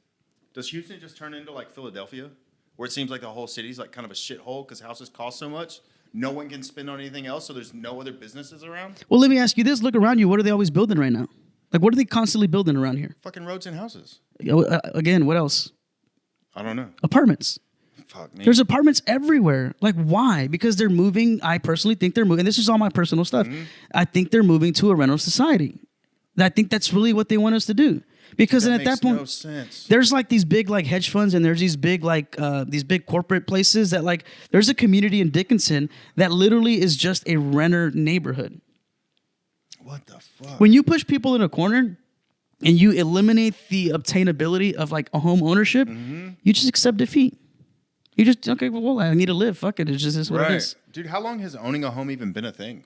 does Houston just turn into like Philadelphia, where it seems like the whole city's like kind of a shithole because houses cost so much? No one can spend on anything else, so there's no other businesses around? Well, let me ask you this. Look around you. What are they always building right now? Like, what are they constantly building around here? Fucking roads and houses. Again, what else? I don't know. Apartments. Fuck me. There's apartments everywhere. Like, why? Because they're moving. I personally think they're moving. And this is all my personal stuff. I think they're moving to a rental society. I think that's really what they want us to do. Because then at that point, no sense. There's like these big like hedge funds and there's these big like these big corporate places that like there's a community in Dickinson that literally is just a renter neighborhood. What the fuck? When you push people in a corner and you eliminate the obtainability of like a home ownership, you just accept defeat. You just, okay, well, I need to live. Fuck it. It's just this what it is. Dude, how long has owning a home even been a thing?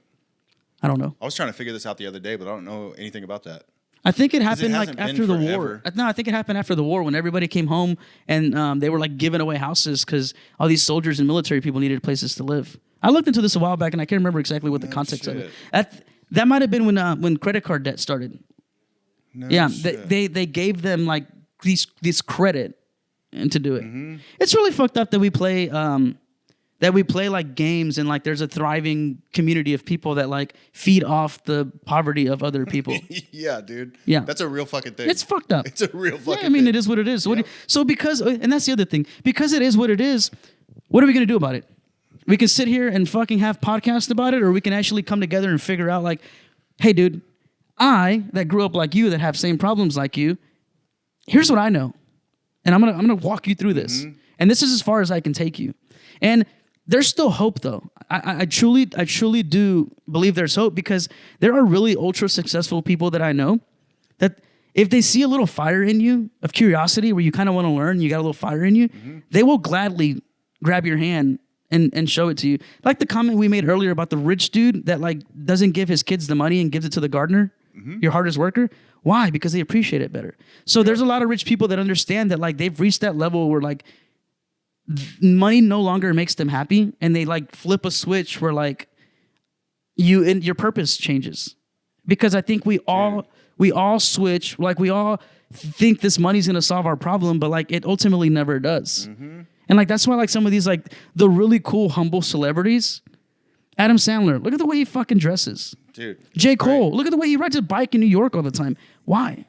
I don't know. I was trying to figure this out the other day, but I don't know anything about that. I think it happened like after the war. No, I think it happened after the war when everybody came home and they were like giving away houses because all these soldiers and military people needed places to live. I looked into this a while back and I can't remember exactly what the context of it. That might have been when credit card debt started. They gave them like this credit and to do it. It's really fucked up that we play like games and like there's a thriving community of people that like feed off the poverty of other people. Yeah, dude. Yeah. That's a real fucking thing. It's fucked up. It's a real fucking thing. I mean, it is what it is. So because, and that's the other thing, because it is what it is, what are we going to do about it? We can sit here and fucking have podcasts about it, or we can actually come together and figure out like, hey, dude, I that grew up like you, that have same problems like you, here's what I know. And I'm gonna walk you through this. And this is as far as I can take you. And there's still hope, though. I truly do believe there's hope because there are really ultra successful people that I know that if they see a little fire in you of curiosity where you kind of want to learn, you got a little fire in you, they will gladly grab your hand and show it to you. Like the comment we made earlier about the rich dude that like doesn't give his kids the money and gives it to the gardener, your hardest worker. Why? Because they appreciate it better. So there's a lot of rich people that understand that like they've reached that level where like money no longer makes them happy, and they like flip a switch where like your purpose changes. Because I think we all switch, like we all think this money's gonna solve our problem, but like it ultimately never does. And like that's why like some of these like the really cool humble celebrities, Adam Sandler, look at the way he fucking dresses. Dude. J. Cole, look at the way he rides a bike in New York all the time. Why?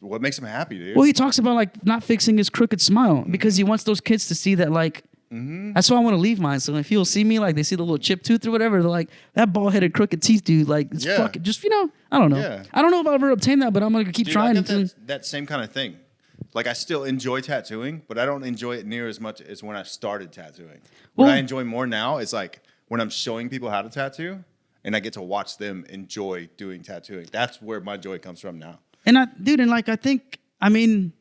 What makes him happy, dude? Well, he talks about like not fixing his crooked smile because he wants those kids to see that like, that's why I want to leave mine. So if people see me, like they see the little chip tooth or whatever, they're like, that bald-headed crooked teeth dude, like it's fucking, just, I don't know. Yeah. I don't know if I'll ever obtain that, but I'm going to keep trying. That same kind of thing. Like I still enjoy tattooing, but I don't enjoy it near as much as when I started tattooing. What I enjoy more now is like when I'm showing people how to tattoo and I get to watch them enjoy doing tattooing. That's where my joy comes from now. And I think, I mean,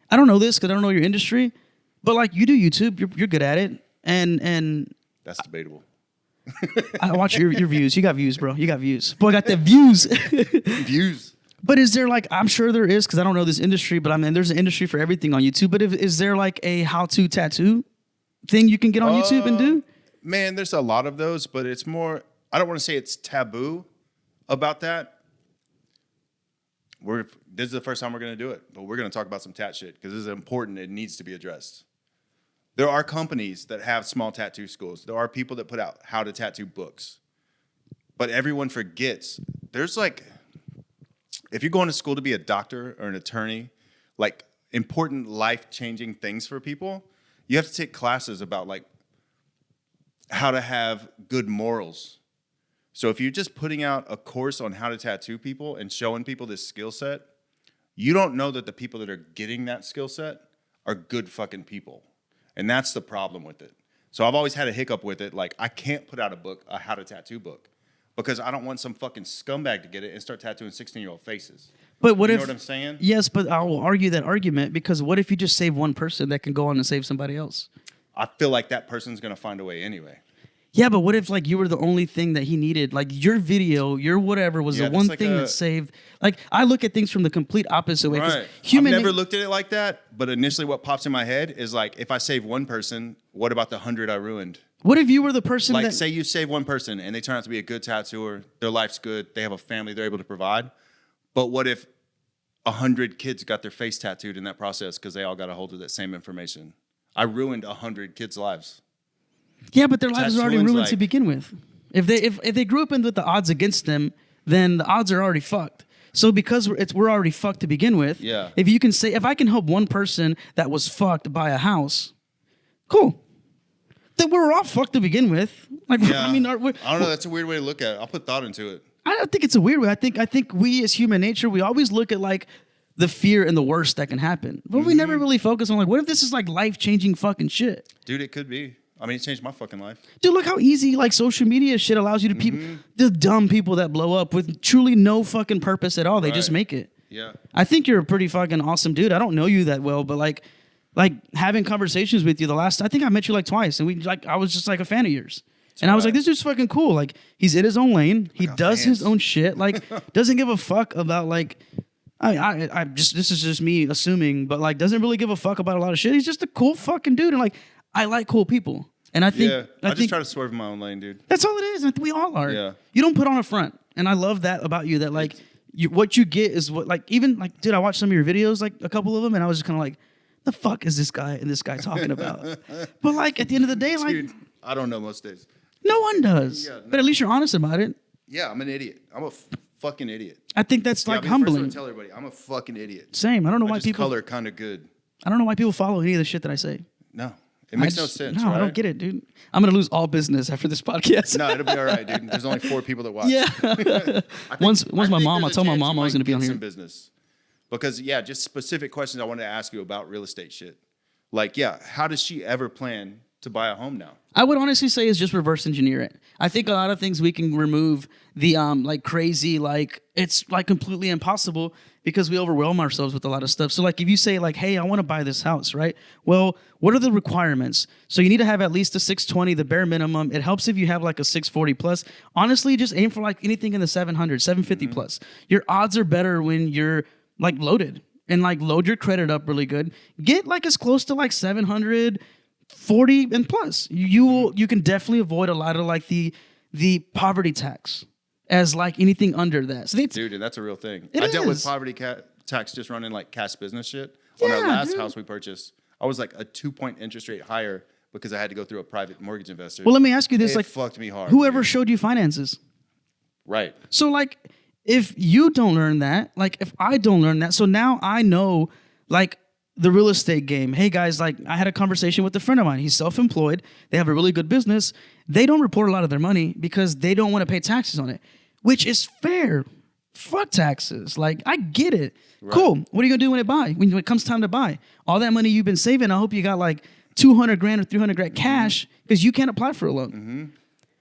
I don't know this because I don't know your industry, but like you do YouTube, you're good at it. And that's debatable. I watch your views. You got views, bro. You got views. Boy, I got the views. Views. But is there like, I'm sure there is because I don't know this industry, but I mean, there's an industry for everything on YouTube. But is there like a how-to tattoo thing you can get on YouTube and do? Man, there's a lot of those, but it's more, I don't want to say it's taboo about that. This is the first time we're going to do it, but we're going to talk about some tat shit because this is important. It needs to be addressed. There are companies that have small tattoo schools. There are people that put out how to tattoo books. But everyone forgets. There's like, if you're going to school to be a doctor or an attorney, like important life-changing things for people, you have to take classes about like how to have good morals. So if you're just putting out a course on how to tattoo people and showing people this skill set, you don't know that the people that are getting that skill set are good fucking people. And that's the problem with it. So I've always had a hiccup with it. Like I can't put out a how to tattoo book because I don't want some fucking scumbag to get it and start tattooing 16-year-old faces. But what you if, know what I'm saying? Yes, but I will argue that argument because what if you just save one person that can go on and save somebody else? I feel like that person's gonna find a way anyway. Yeah, but what if like you were the only thing that he needed? Like your video, your whatever was the one like thing that saved. Like I look at things from the complete opposite way. Right. I've never looked at it like that, but initially what pops in my head is like, if I save one person, what about the 100 I ruined? What if you were the person like, that... say you save one person and they turn out to be a good tattooer, their life's good, they have a family, they're able to provide. But what if 100 kids got their face tattooed in that process because they all got a hold of that same information? I ruined 100 kids' lives. Yeah, but their lives are already ruined to begin with. If they grew up with the odds against them, then the odds are already fucked. So because we're already fucked to begin with, if I can help one person that was fucked buy a house, cool. Then we're all fucked to begin with. Like, I mean, I don't know. That's a weird way to look at it. I'll put thought into it. I don't think it's a weird way. I think we as human nature, we always look at like the fear and the worst that can happen, but we never really focus on like, what if this is like life-changing fucking shit? Dude, it could be. I mean, it changed my fucking life. Dude, look how easy like social media shit allows you to the dumb people that blow up with truly no fucking purpose at all. They just make it. Yeah. I think you're a pretty fucking awesome dude. I don't know you that well, but like having conversations with you I think I met you like twice, and I was just like a fan of yours. And I was like, this dude's fucking cool. Like, he's in his own lane. He does his own shit. Like, doesn't give a fuck about like, this is just me assuming, but like, doesn't really give a fuck about a lot of shit. He's just a cool fucking dude. And like, I like cool people. And I think, I just try to swerve in my own lane, dude. That's all it is. We all are. Yeah. You don't put on a front. And I love that about you, that like, what you get is what, like, even like, dude, I watched some of your videos, like a couple of them, and I was just kind of like, the fuck is this guy and this guy talking about? But like, at the end of the day, like, dude, I don't know most days. No one does. Yeah, no. But at least you're honest about it. Yeah, I'm an idiot. I'm a fucking idiot. I think that's like humbling. I tell everybody, I'm a fucking idiot. Same. I don't know why people color kind of good. I don't know why people follow any of the shit that I say. No, it makes no sense. No, right? I don't get it, dude. I'm gonna lose all business after this podcast. No, it'll be all right, dude. There's only 4 people that watch. Yeah. Once my mom, I told my mom I was gonna be on here. Business, because just specific questions I wanted to ask you about real estate shit. Like, how does she ever plan to buy a home now? I would honestly say is just reverse engineer it. I think a lot of things we can remove the like crazy, like it's like completely impossible because we overwhelm ourselves with a lot of stuff. So like if you say like, hey, I want to buy this house, right? Well, what are the requirements? So you need to have at least a 620, the bare minimum. It helps if you have like a 640 plus. Honestly, just aim for like anything in the 700, 750 plus. Your odds are better when you're like loaded, and like load your credit up really good. Get like as close to like 700, 40 and plus. You can definitely avoid a lot of like the poverty tax as like anything under that. So dude, and that's a real thing. I dealt with poverty tax just running like cash business shit. On our last house we purchased, I was like a 2-point interest rate higher because I had to go through a private mortgage investor. Well, let me ask you this: it like, fucked me hard. Whoever showed you finances, right? So like, if you don't learn that, like if I don't learn that, so now I know like the real estate game. Hey guys, like I had a conversation with a friend of mine. He's self-employed. They have a really good business. They don't report a lot of their money because they don't want to pay taxes on it, which is fair. Fuck taxes. Like I get it. Right. Cool. What are you gonna do when it comes time to buy? All that money you've been saving, I hope you got like 200 grand or 300 grand cash because you can't apply for a loan. Mm-hmm.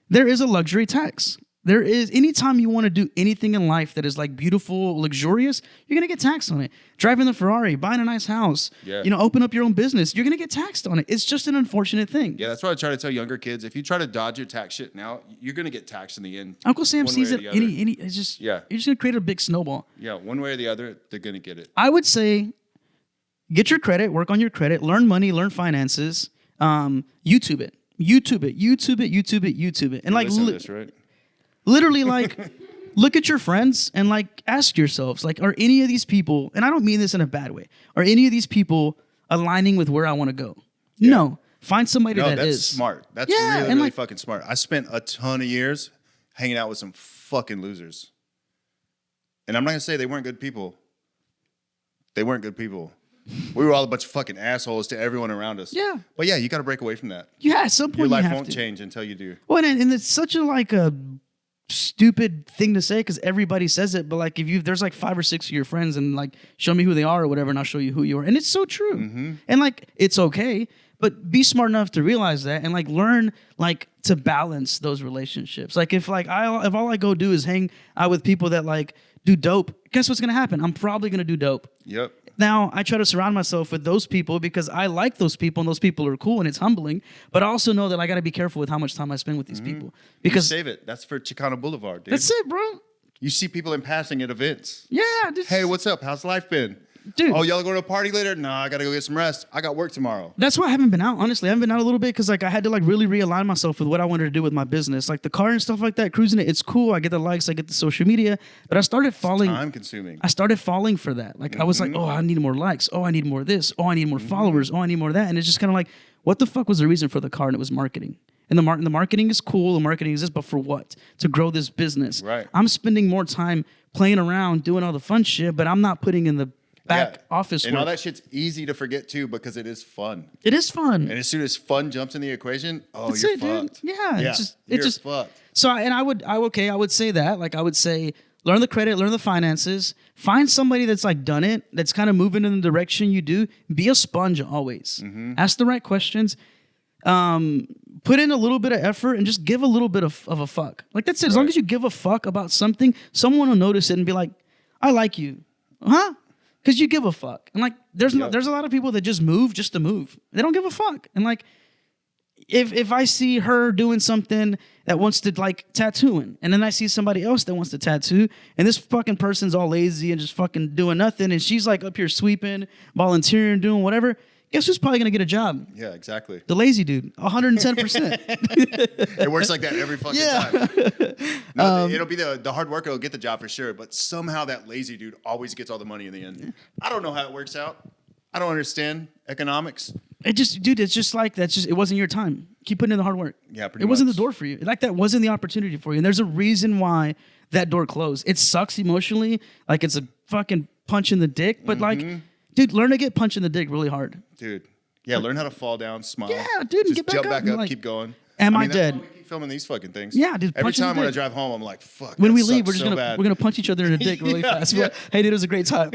There is a luxury tax. There is, anytime you want to do anything in life that is like beautiful, luxurious, you're going to get taxed on it. Driving the Ferrari, buying a nice house, open up your own business, you're going to get taxed on it. It's just an unfortunate thing. Yeah, that's why I try to tell younger kids, if you try to dodge your tax shit now, you're going to get taxed in the end. Uncle Sam sees it, it's just, you're just going to create a big snowball. Yeah, one way or the other, they're going to get it. I would say, get your credit, work on your credit, learn money, learn finances, YouTube it. And like, this, right? Literally, like, look at your friends and, like, ask yourselves, like, are any of these people, and I don't mean this in a bad way, are any of these people aligning with where I want to go? Yeah. No. Find somebody that is. That's smart. That's really fucking smart. I spent a ton of years hanging out with some fucking losers. And I'm not going to say they weren't good people. They weren't good people. We were all a bunch of fucking assholes to everyone around us. Yeah. But yeah, you got to break away from that. Yeah, at some point your life you have won't to. change until you do. Well, and it's such a, like, a stupid thing to say because everybody says it, but like if there's like 5 or 6 of your friends and like show me who they are or whatever and I'll show you who you are, and it's so true. Mm-hmm. And like it's okay, but be smart enough to realize that and like learn like to balance those relationships. Like if all I go do is hang out with people that like do dope, guess what's gonna happen? I'm probably gonna do dope. Yep. now I try to surround myself with those people because I like those people and those people are cool and it's humbling. But I also know that I got to be careful with how much time I spend with these people because save it. That's for Chicano Boulevard, dude. that's it, bro. You see people in passing at events. Yeah. Just, Hey, what's up? How's life been? dude. Oh, y'all going to a party later? Nah, I got to go get some rest. I got work tomorrow. That's why I haven't been out. Honestly, I haven't been out a little bit because like I had to like really realign myself with what I wanted to do with my business, like the car and stuff like that. Cruising it, it's cool. I get the likes, I get the social media, but I started falling. Time consuming. I started falling for that. Like I was like, oh, I need more likes. Oh, I need more this. Oh, I need more followers. Oh, I need more that. And it's just kind of like, what the fuck was the reason for the car? And it was marketing. And the marketing is cool. The marketing exists, but for what? To grow this business. Right. I'm spending more time playing around, doing all the fun shit, but I'm not putting in the back office and work. all that shit's easy to forget too because it is fun. It is fun. And as soon as fun jumps in the equation, That's you're it, fucked. dude. Yeah, you're fucked. So, I would say that. Like, I would say, learn the credit, learn the finances, find somebody that's like done it, that's kind of moving in the direction you do. Be a sponge always. Ask the right questions. Put in a little bit of effort and just give a little bit of a fuck. Like that's it. As long as you give a fuck about something, someone will notice it and be like, I like you. Huh? Because you give a fuck. And like there's a lot of people that just move just to move. They don't give a fuck. And like if I see her doing something that wants to like tattooing, and then I see somebody else that wants to tattoo, and this fucking person's all lazy and just fucking doing nothing, and she's like up here sweeping, volunteering, doing whatever, guess who's probably gonna get a job? Yeah, exactly. The lazy dude, 110%. It works like that every fucking time. No, it'll be the hard worker will get the job for sure, but somehow that lazy dude always gets all the money in the end. I don't know how it works out. I don't understand economics. It's just like it wasn't your time. Keep putting in the hard work. Yeah, pretty It wasn't much. the door for you. Like that wasn't the opportunity for you. And there's a reason why that door closed. It sucks emotionally, like it's a fucking punch in the dick. But like, dude, learn to get punched in the dick really hard. Dude. Yeah, learn how to fall down, smile. Yeah, dude, and just get back jump up back and, up, like, keep going. am I that's dead? why we keep filming these fucking things. Yeah, dude, Every punch in the time when I dick. drive home, I'm like, fuck. When that we leave, sucks we're gonna punch each other in the dick really fast. yeah. Hey, dude, it was a great time.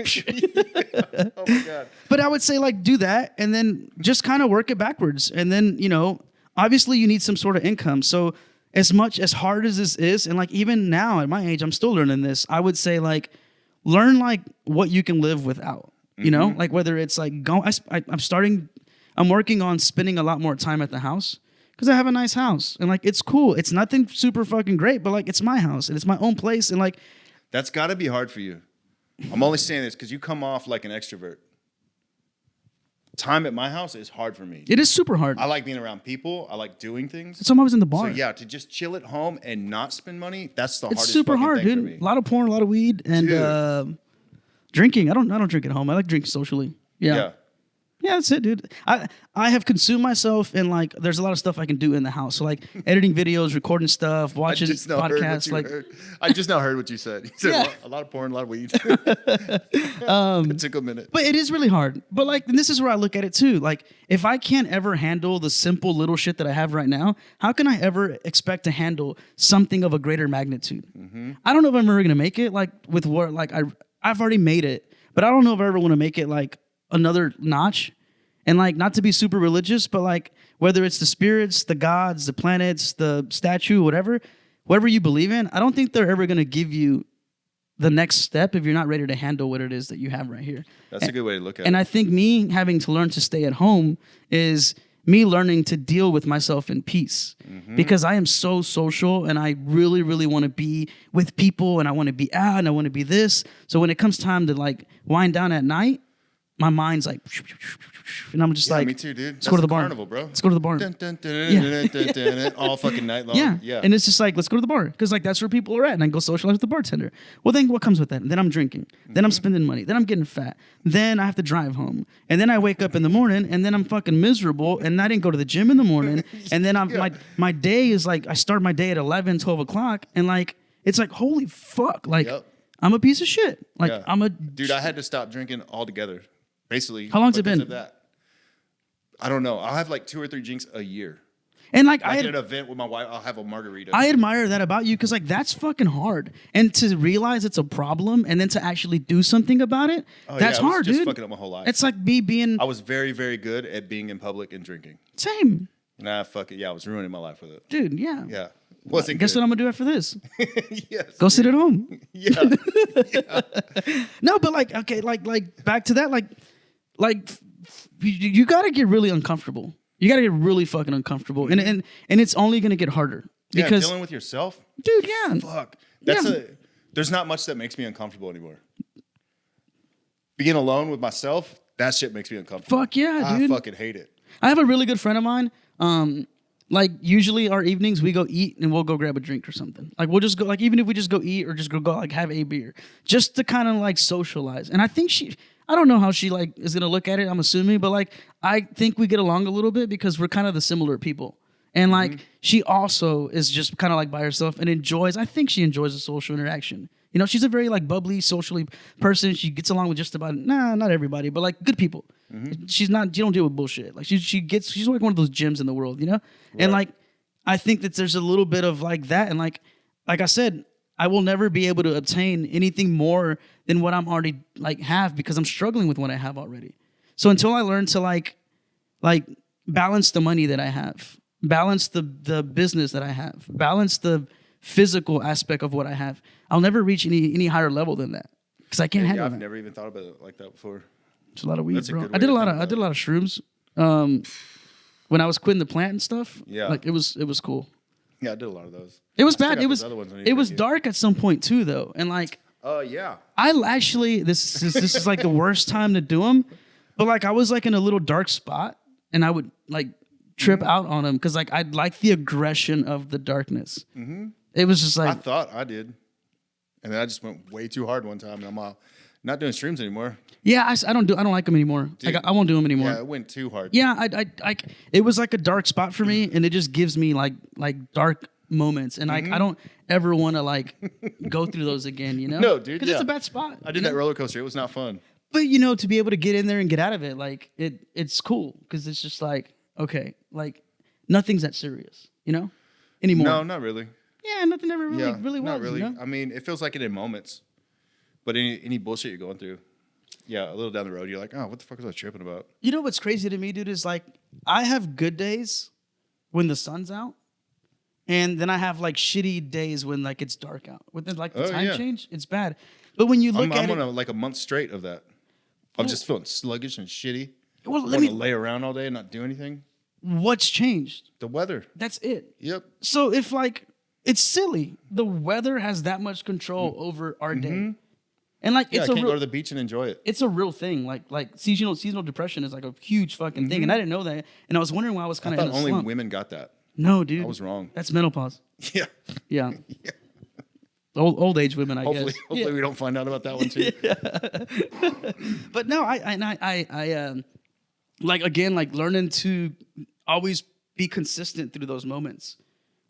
Oh my god. But I would say like do that and then just kind of work it backwards. And then, obviously you need some sort of income. So as hard as this is, and like even now at my age, I'm still learning this. I would say like learn like what you can live without, like whether it's like I'm working on spending a lot more time at the house because I have a nice house and like, it's cool. It's nothing super fucking great, but like it's my house and it's my own place. And like, That's gotta be hard for you. I'm only saying this because you come off like an extrovert. Time at my house is hard for me. it is super hard. I like being around people. I like doing things. So I'm always in the bar. So yeah, to just chill at home and not spend money, that's the It's hardest super fucking hard, thing dude. for me. A lot of porn, a lot of weed, and drinking. I don't drink at home. I like drinking socially. Yeah, that's it, dude. I have consumed myself in like. There's a lot of stuff I can do in the house. So like editing videos, recording stuff, watching podcasts. Like I just now heard what you said. You said Yeah. a lot of porn, a lot of weed. It took a minute. But it is really hard. But like, and this is where I look at it too. Like, if I can't ever handle the simple little shit that I have right now, how can I ever expect to handle something of a greater magnitude? I don't know if I'm ever gonna make it. Like with what, like I've already made it, but I don't know if I ever want to make it like another notch. And like, not to be super religious, but like whether it's the spirits, the gods, the planets, the statue, whatever you believe in, I don't think they're ever gonna give you the next step if you're not ready to handle what it is that you have right here. That's a good way to look at And it. I think me having to learn to stay at home is me learning to deal with myself in peace. Because I am so social and I really, really want to be with people and I want to be out and I want to be this. So when it comes time to like wind down at night, my mind's like, and I'm just like, me too, dude. Let's go to the bar. Carnival, bro. Let's go to the bar. All fucking night long. Yeah. And it's just like, let's go to the bar. Because like that's where people are at. And I go socialize with the bartender. Well, then what comes with that? Then I'm drinking. Then I'm spending money. Then I'm getting fat. Then I have to drive home. And then I wake up in the morning and then I'm fucking miserable. And I didn't go to the gym in the morning. And then my day is like, I start my day at 11, 12 o'clock. And like, it's like, holy fuck. Like, I'm a piece of shit. Like, Dude, I had to stop drinking altogether. Basically. How long's it because been? of that. I don't know. I'll have like 2 or 3 drinks a year. And like, Like at an event with my wife, I'll have a margarita. I admire that about you because like that's fucking hard. And to realize it's a problem and then to actually do something about it, that's I was hard, just dude. fucking up my whole life. It's like me being I was very, very good at being in public and drinking. same. And I was ruining my life with it. Dude, yeah. Yeah. Wasn't Guess good. what I'm gonna do after this? Yes. Go sit at home. Yeah. No, but like, okay, like back to that, you got to get really uncomfortable. You got to get really fucking uncomfortable, and it's only gonna get harder because dealing with yourself, dude. Yeah, fuck. Yeah. There's not much that makes me uncomfortable anymore. Being alone with myself, that shit makes me uncomfortable. Fuck yeah, dude. I fucking hate it. I have a really good friend of mine. Like usually our evenings we go eat and we'll go grab a drink or something. Like we'll just go, like even if we just go eat or just go like have a beer, just to kind of like socialize. And I think I don't know how she like is gonna look at it. I'm assuming, but like I think we get along a little bit because we're kind of the similar people. And like she also is just kind of like by herself and enjoys. I think she enjoys the social interaction. You know, she's a very like bubbly, socially person. She gets along with just about not everybody, but like good people. She's not. She don't deal with bullshit. Like she's like one of those gems in the world, you know. Right. And like I think that there's a little bit of like that, and like I said, I will never be able to obtain anything more than what I'm already like have because I'm struggling with what I have already. So until I learn to like balance the money that I have, balance the business that I have, balance the physical aspect of what I have, I'll never reach any higher level than that because I can't handle I've that. never even thought about it like that before. It's a lot of weed, That's a bro. good I did a way lot to of think shrooms. When I was quitting the plant and stuff. Yeah. Like it was cool. Yeah, I did a lot of those. It was I still bad. got It those was other ones I need it to was get. dark at some point too, though, and like Yeah. I actually this is like the worst time to do them, but like I was like in a little dark spot, and I would like trip out on them because like I like the aggression of the darkness. It was just I like thought I did, and then I just went way too hard one time, and I'm not doing streams anymore. yeah, I don't like them anymore. Dude. Like I won't do them anymore. Yeah, it went too hard. Yeah, I it was like a dark spot for me, and it just gives me like dark moments, and like I don't ever want to like go through those again, you know? No, dude, because it's a bad spot. I did that roller coaster. It was not fun. But you know, to be able to get in there and get out of it, like it's cool because it's just like okay, like nothing's that serious, you know, anymore. No, not really. Yeah, nothing ever really was. Not really. You know? I mean, it feels like it in moments, but any bullshit you're going through, yeah, a little down the road, you're like, oh, what the fuck was I tripping about? You know what's crazy to me, dude, is like I have good days when the sun's out, and then I have like shitty days when like it's dark out. With like the time change, it's bad. But when you look I'm at on it, like a month straight of that. I'm just feeling sluggish and shitty. well, I want to lay around all day and not do anything. what's changed? The weather. That's it. Yep. So if like it's silly, the weather has that much control over our day, and like Yeah, it's I a can't real, go to the beach and enjoy it. it's a real thing. Like seasonal depression is like a huge fucking thing, and I didn't know that. And I was wondering why I was kind I of in thought a only slump. women got that. No, dude, I was wrong. That's menopause. Yeah. Yeah, old age women, I Hopefully, guess. hopefully we don't find out about that one too. But no, I like again, like learning to always be consistent through those moments,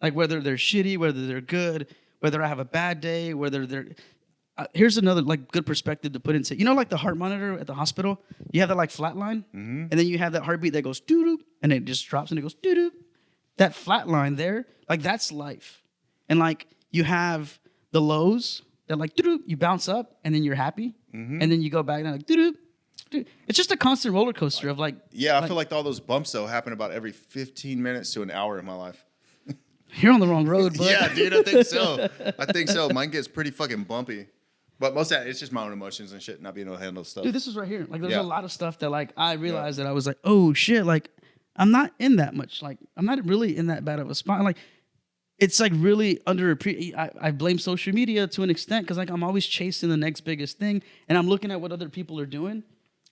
like whether they're shitty, whether they're good, whether I have a bad day, whether they're. Here's another like good perspective to put into. You know, like the heart monitor at the hospital, you have that like flat line, and then you have that heartbeat that goes doo doo, and it just drops and it goes doo doo. That flat line there, like that's life, and like you have the lows that like doo doo, you bounce up and then you're happy, and then you go back and like doo doo. It's just a constant roller coaster of like. Yeah, I feel like all those bumps though happen about every 15 minutes to an hour in my life. You're on the wrong road, bud. Yeah, dude, I think so. I think so. Mine gets pretty fucking bumpy. But most of that, it's just my own emotions and shit, not being able to handle stuff. Dude, this is right here. Like, there's Yeah. a lot of stuff that, like, I realized that I was like, oh, shit. Like, I'm not in that much. Like, I'm not really in that bad of a spot. Like, it's, like, really I blame social media to an extent because, like, I'm always chasing the next biggest thing. And I'm looking at what other people are doing.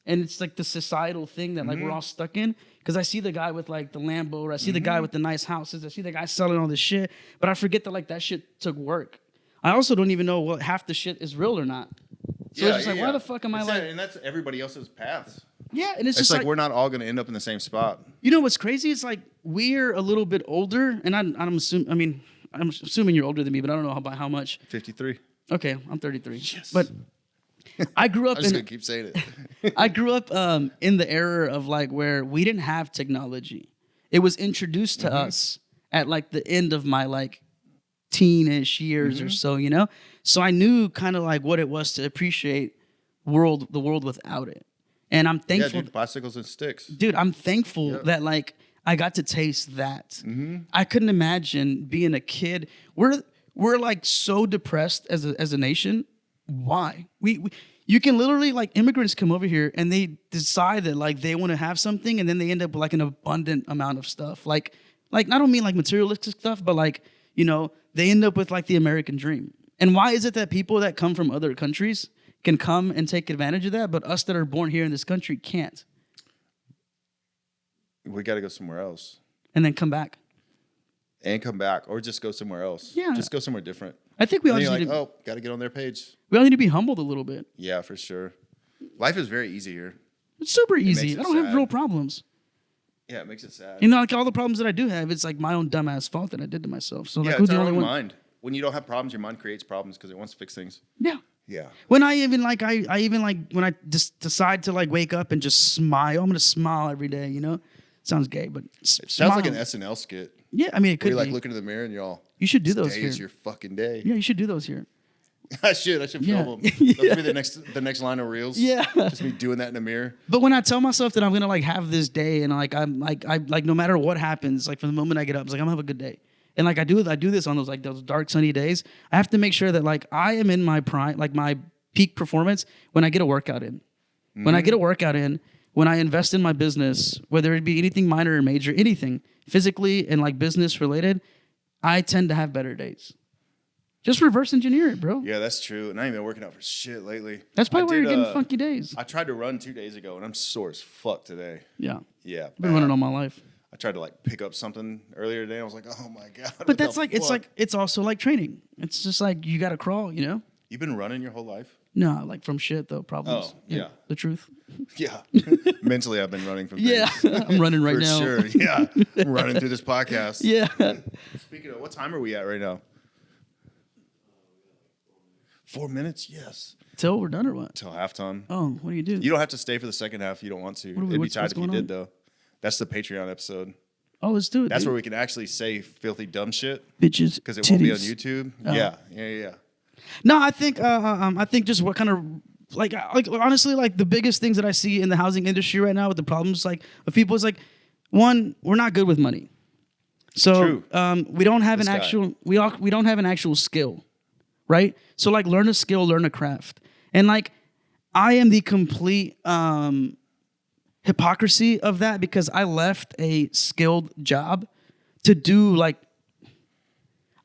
And it's, like, the societal thing that, like, we're all stuck in. Because I see the guy with, like, the Lambo. Or I see the guy with the nice houses. I see the guy selling all this shit. But I forget that, like, that shit took work. I also don't even know what half the shit is real or not. So it's just like, why the fuck am I like... And that's everybody else's paths. Yeah, and it's It's just like we're not all going to end up in the same spot. You know what's crazy? It's like we're a little bit older, and I'm assuming you're older than me, but I don't know by how much. 53. Okay, I'm 33. Yes. But I grew up I'm just going to keep saying it. I grew up in the era of like where we didn't have technology. It was introduced to us at like the end of my like teenish years or so, you know? So I knew kind of like what it was to appreciate the world without it. And I'm thankful. Yeah, dude, bicycles and sticks. Dude, I'm thankful that like I got to taste that. I couldn't imagine being a kid. We're like so depressed as a nation. Why? You can literally, like, immigrants come over here and they decide that like they want to have something, and then they end up with like an abundant amount of stuff. Like I don't mean like materialistic stuff, but like, you know, they end up with like the American dream. And why is it that people that come from other countries can come and take advantage of that, but us that are born here in this country can't? We got to go somewhere else. And then come back. And come back, or just go somewhere else. Yeah. Just go somewhere different. I think we all And just you're need like, to, oh, got to get on their page. we all need to be humbled a little bit. Yeah, for sure. Life is very easy here. It's super easy. makes it I don't have sad. real problems. Yeah, it makes it sad. You know, like all the problems that I do have, it's like my own dumbass fault that I did to myself. So like, Yeah, who's it's the our only own one? mind. When you don't have problems, your mind creates problems because it wants to fix things. Yeah. Yeah. When I even like, I even like when I just decide to like wake up and just smile. I'm gonna smile every day. You know, sounds gay, but It sounds like an SNL skit. Yeah, I mean, it Where could you like be. look into the mirror and you're all, You should do those today here. is your fucking day. Yeah, you should do those here. I should Yeah. film them. That'll be the next line of reels. Yeah. Just me doing that in the mirror. But when I tell myself that I'm gonna like have this day, and like I'm like I like no matter what happens, like from the moment I get up, it's like I'm gonna have a good day. And like I do this on those dark sunny days. I have to make sure that like I am in my prime, like my peak performance when I get a workout in. When I get a workout in, when I invest in my business, whether it be anything minor or major, anything physically and like business related, I tend to have better days. Just reverse engineer it, bro. Yeah, that's true. And I ain't been working out for shit lately. That's probably why I you're did, getting funky days. I tried to run 2 days ago and I'm sore as fuck today. Yeah. Yeah. I've been running all my life. I tried to like pick up something earlier today. I was like, oh my God. But that's like, it's also like training. It's just like you got to crawl, you know? You've been running your whole life? No, like from shit though, problems. Oh, yeah. The truth. Yeah. Mentally, I've been running from things. Yeah. I'm running right For now. sure. Yeah. I'm running through this podcast. Yeah. Speaking of, what time are we at right now? 4 minutes? Yes. Till we're done or what? Till halftime. Oh, what do you do? You don't have to stay for the second half if you don't want to. It'd be what's tight if you going did, on? though. That's the Patreon episode. Oh, let's do it. That's dude. where we can actually say filthy dumb shit Bitches. because it won't be on titties. YouTube. Oh. Yeah. No, I think just what kind of like honestly, like the biggest things that I see in the housing industry right now with the problems like of people is like, one, we're not good with money. So True. we don't have This an guy. actual we don't have an actual skill, right? So like learn a skill, learn a craft. And like I am the complete hypocrisy of that because I left a skilled job to do like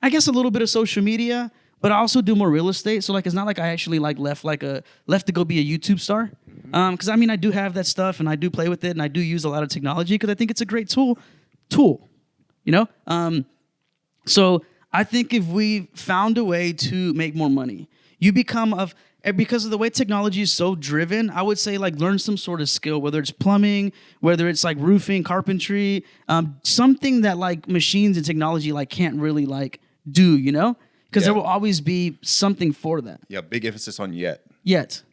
I guess a little bit of social media, but I also do more real estate. So like it's not like I actually like left to go be a YouTube star. Because I mean I do have that stuff and I do play with it and I do use a lot of technology because I think it's a great tool, you know. So I think if we found a way to make more money, you become because of the way technology is so driven, I would say like learn some sort of skill, whether it's plumbing, whether it's like roofing, carpentry, something that like machines and technology like can't really like do, you know? Because there will always be something for that. Yeah, big emphasis on yet.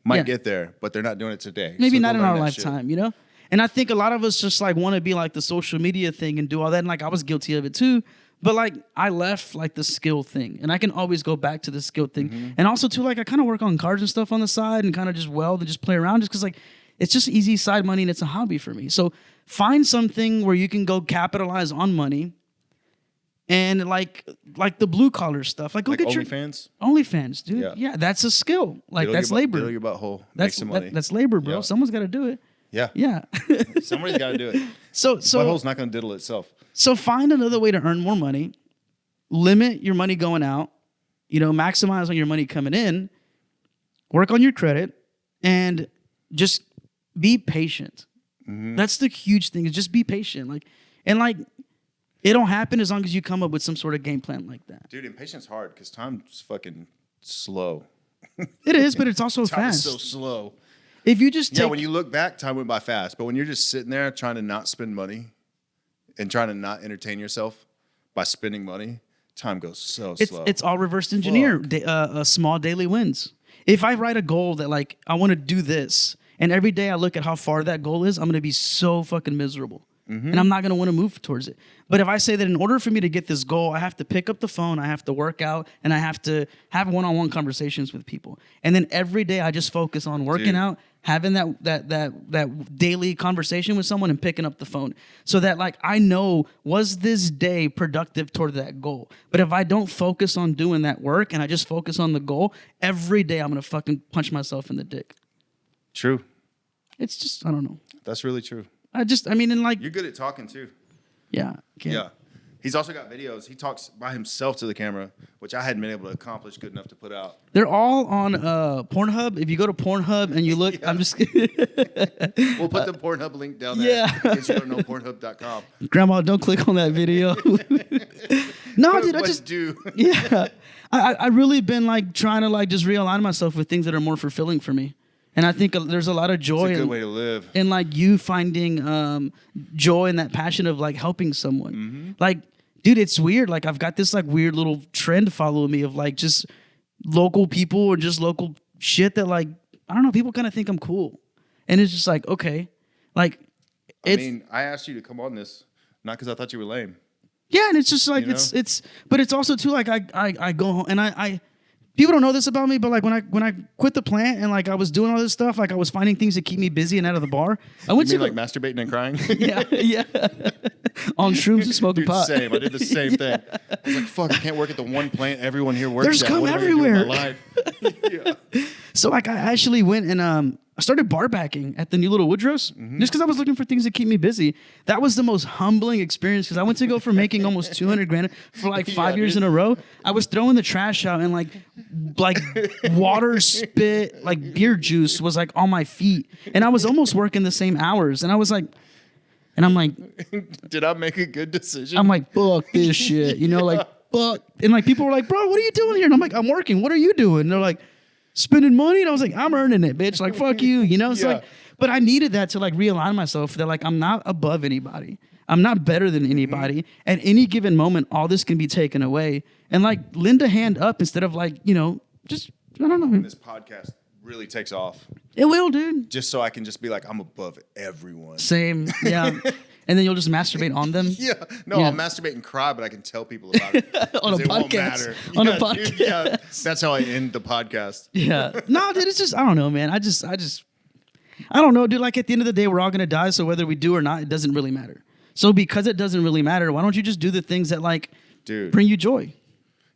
Might Get there, but they're not doing it today. Maybe So not go in learn our that lifetime, you know? And I think a lot of us just like want to be like the social media thing and do all that. And like I was guilty of it too. But like I left like the skill thing and I can always go back to the skill thing. And also too, like I kind of work on cars and stuff on the side and kind of just weld and just play around just because like it's just easy side money and it's a hobby for me. So find something where you can go capitalize on money and like the blue collar stuff. Like go Like get your OnlyFans, dude. Yeah, that's a skill. Like that's labor. Diddle your butthole. Make That's some money. that's labor, bro. Yeah. Someone's got to do it. Yeah. Yeah. Somebody's got to do it. So Butthole's not going to diddle itself. So find another way to earn more money, limit your money going out, you know, maximize on your money coming in, work on your credit, and just be patient. That's the huge thing is just be patient. Like it don't happen as long as you come up with some sort of game plan like that. Dude, impatience hard because time's fucking slow. It is, but it's also Time fast. is so slow. If you just Yeah, when you look back, time went by fast. But when you're just sitting there trying to not spend money and trying to not entertain yourself by spending money, time goes so slow. It's all reverse engineer. Small daily wins. If I write a goal that like I want to do this, and every day I look at how far that goal is, I'm gonna be so fucking miserable, and I'm not gonna want to move towards it. But if I say that in order for me to get this goal, I have to pick up the phone, I have to work out, and I have to have one-on-one conversations with people, and then every day I just focus on working out, having that daily conversation with someone and picking up the phone, so that like I know, was this day productive toward that goal? But if I don't focus on doing that work and I just focus on the goal, every day I'm gonna fucking punch myself in the dick. True. It's just, I don't know. That's really true. I mean, and like, You're good at talking too. yeah. Yeah. He's also got videos. He talks by himself to the camera, which I hadn't been able to accomplish good enough to put out. They're all on Pornhub. If you go to Pornhub and you look, I'm just kidding. We'll put the Pornhub link down there. Yeah. In case you don't know Pornhub.com. Grandma, don't click on that video. No, dude, I just do. Yeah. I really been like trying to like just realign myself with things that are more fulfilling for me. And I think there's a lot of joy It's a good way to live. in like you finding joy in that passion of like helping someone. Mm-hmm. Like, dude, it's weird. Like I've got this like weird little trend following me of like just local people or just local shit that like, I don't know, people kind of think I'm cool. And it's just like, okay. Like, I mean, I asked you to come on this, not because I thought you were lame. Yeah, and it's just like, You know? it's but it's also too like I go home and I people don't know this about me, but like when I quit the plant and like I was doing all this stuff, like I was finding things to keep me busy and out of the bar. I went You to mean like masturbating and crying? yeah. On shrooms and smoking Dude, pot. same. I did the same thing. I was like, fuck, I can't work at the one plant everyone here works There's at. cum What am I gonna do with everywhere. my life? Yeah. So like I actually went and I started bar backing at the new little Woodrow's just because I was looking for things to keep me busy. That was the most humbling experience because I went to go from making almost 200 grand for like 5 years in a row. I was throwing the trash out and like water spit, like beer juice was like on my feet. And I was almost working the same hours. And I was like, and I'm like, Did I make a good decision? I'm like, fuck this shit, you know, like, fuck. And like, people were like, bro, what are you doing here? And I'm like, I'm working. What are you doing? And they're like, spending money. And I was like, I'm earning it, bitch. Like, fuck you, you know? It's like, but I needed that to like realign myself that like, I'm not above anybody. I'm not better than anybody. Mm-hmm. At any given moment, all this can be taken away. And like, lend a hand up instead of like, you know, just, I don't know. This podcast really takes off. It will, dude. Just so I can just be like, I'm above everyone. Same, yeah. And then you'll just masturbate on them. Yeah. No, I'll masturbate and cry, but I can tell people about it. On a it won't podcast. matter. On a Dude, podcast. yeah. That's how I end the podcast. Yeah. No, dude, it's just, I don't know, man. I don't know, dude. Like at the end of the day, we're all going to die. So whether we do or not, it doesn't really matter. So because it doesn't really matter, why don't you just do the things that like bring you joy?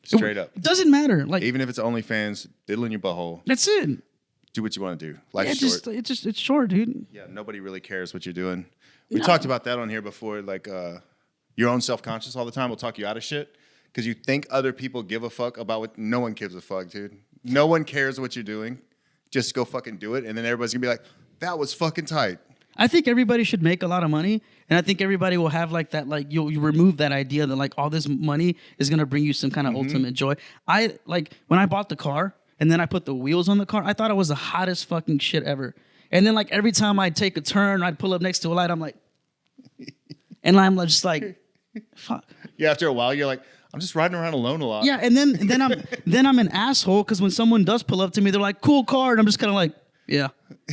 Straight up. It doesn't matter. Like Even if it's OnlyFans, diddle in your butthole. that's it. Do what you want to do. Life's Yeah, short. it's short, dude. Yeah, nobody really cares what you're doing. We talked about that on here before, like your own self-conscious all the time will talk you out of shit because you think other people give a fuck about what. No one gives a fuck, dude. No one cares what you're doing. Just go fucking do it, and then everybody's gonna be like, "That was fucking tight." I think everybody should make a lot of money, and I think everybody will have like that. Like you remove that idea that like all this money is gonna bring you some kind of ultimate joy. I like when I bought the car and then I put the wheels on the car. I thought it was the hottest fucking shit ever. And then like every time I'd take a turn, I'd pull up next to a light. I'm like, and I'm just like, fuck. Yeah, after a while, you're like, I'm just riding around alone a lot. Yeah, and then I'm an asshole because when someone does pull up to me, they're like, cool car, and I'm just kind of like, yeah.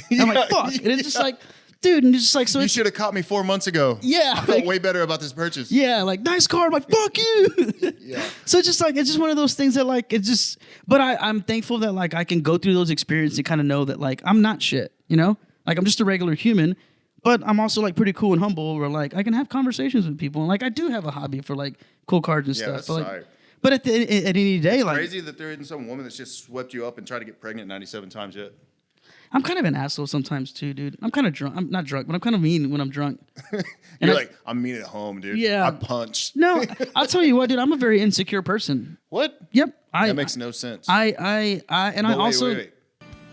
And I'm like, fuck, and it's just like, dude, and it's just like, so You it's, should have caught me 4 months ago. yeah, I felt like, way better about this purchase. yeah, like nice car. I'm like, fuck you. Yeah. So it's just like, it's just one of those things that like, it's just, but I'm thankful that like I can go through those experiences and kind of know that like I'm not shit, you know? Like I'm just a regular human, but I'm also like pretty cool and humble where like I can have conversations with people. And like I do have a hobby for like cool cars and Yeah, stuff. that's But, like, tight. but at any day, like Crazy that there isn't some woman that's just swept you up and tried to get pregnant 97 times yet. I'm kind of an asshole sometimes too, dude. I'm kind of drunk. I'm not drunk, but I'm kind of mean when I'm drunk. You're like, I'm mean at home, dude. Yeah. I punch. No, I'll tell you what, dude. I'm a very insecure person. What? Yep. That makes no sense. I But also. wait.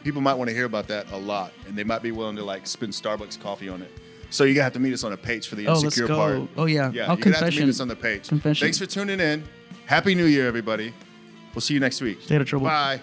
People might want to hear about that a lot, and they might be willing to like spend Starbucks coffee on it. So you're gonna have to meet us on a page for the Oh, let's insecure go. part. Oh yeah. Yeah, I'll you're gonna have to confession. meet us on the page. Confession. Thanks for tuning in. Happy New Year, everybody. We'll see you next week. Stay out of trouble. Bye.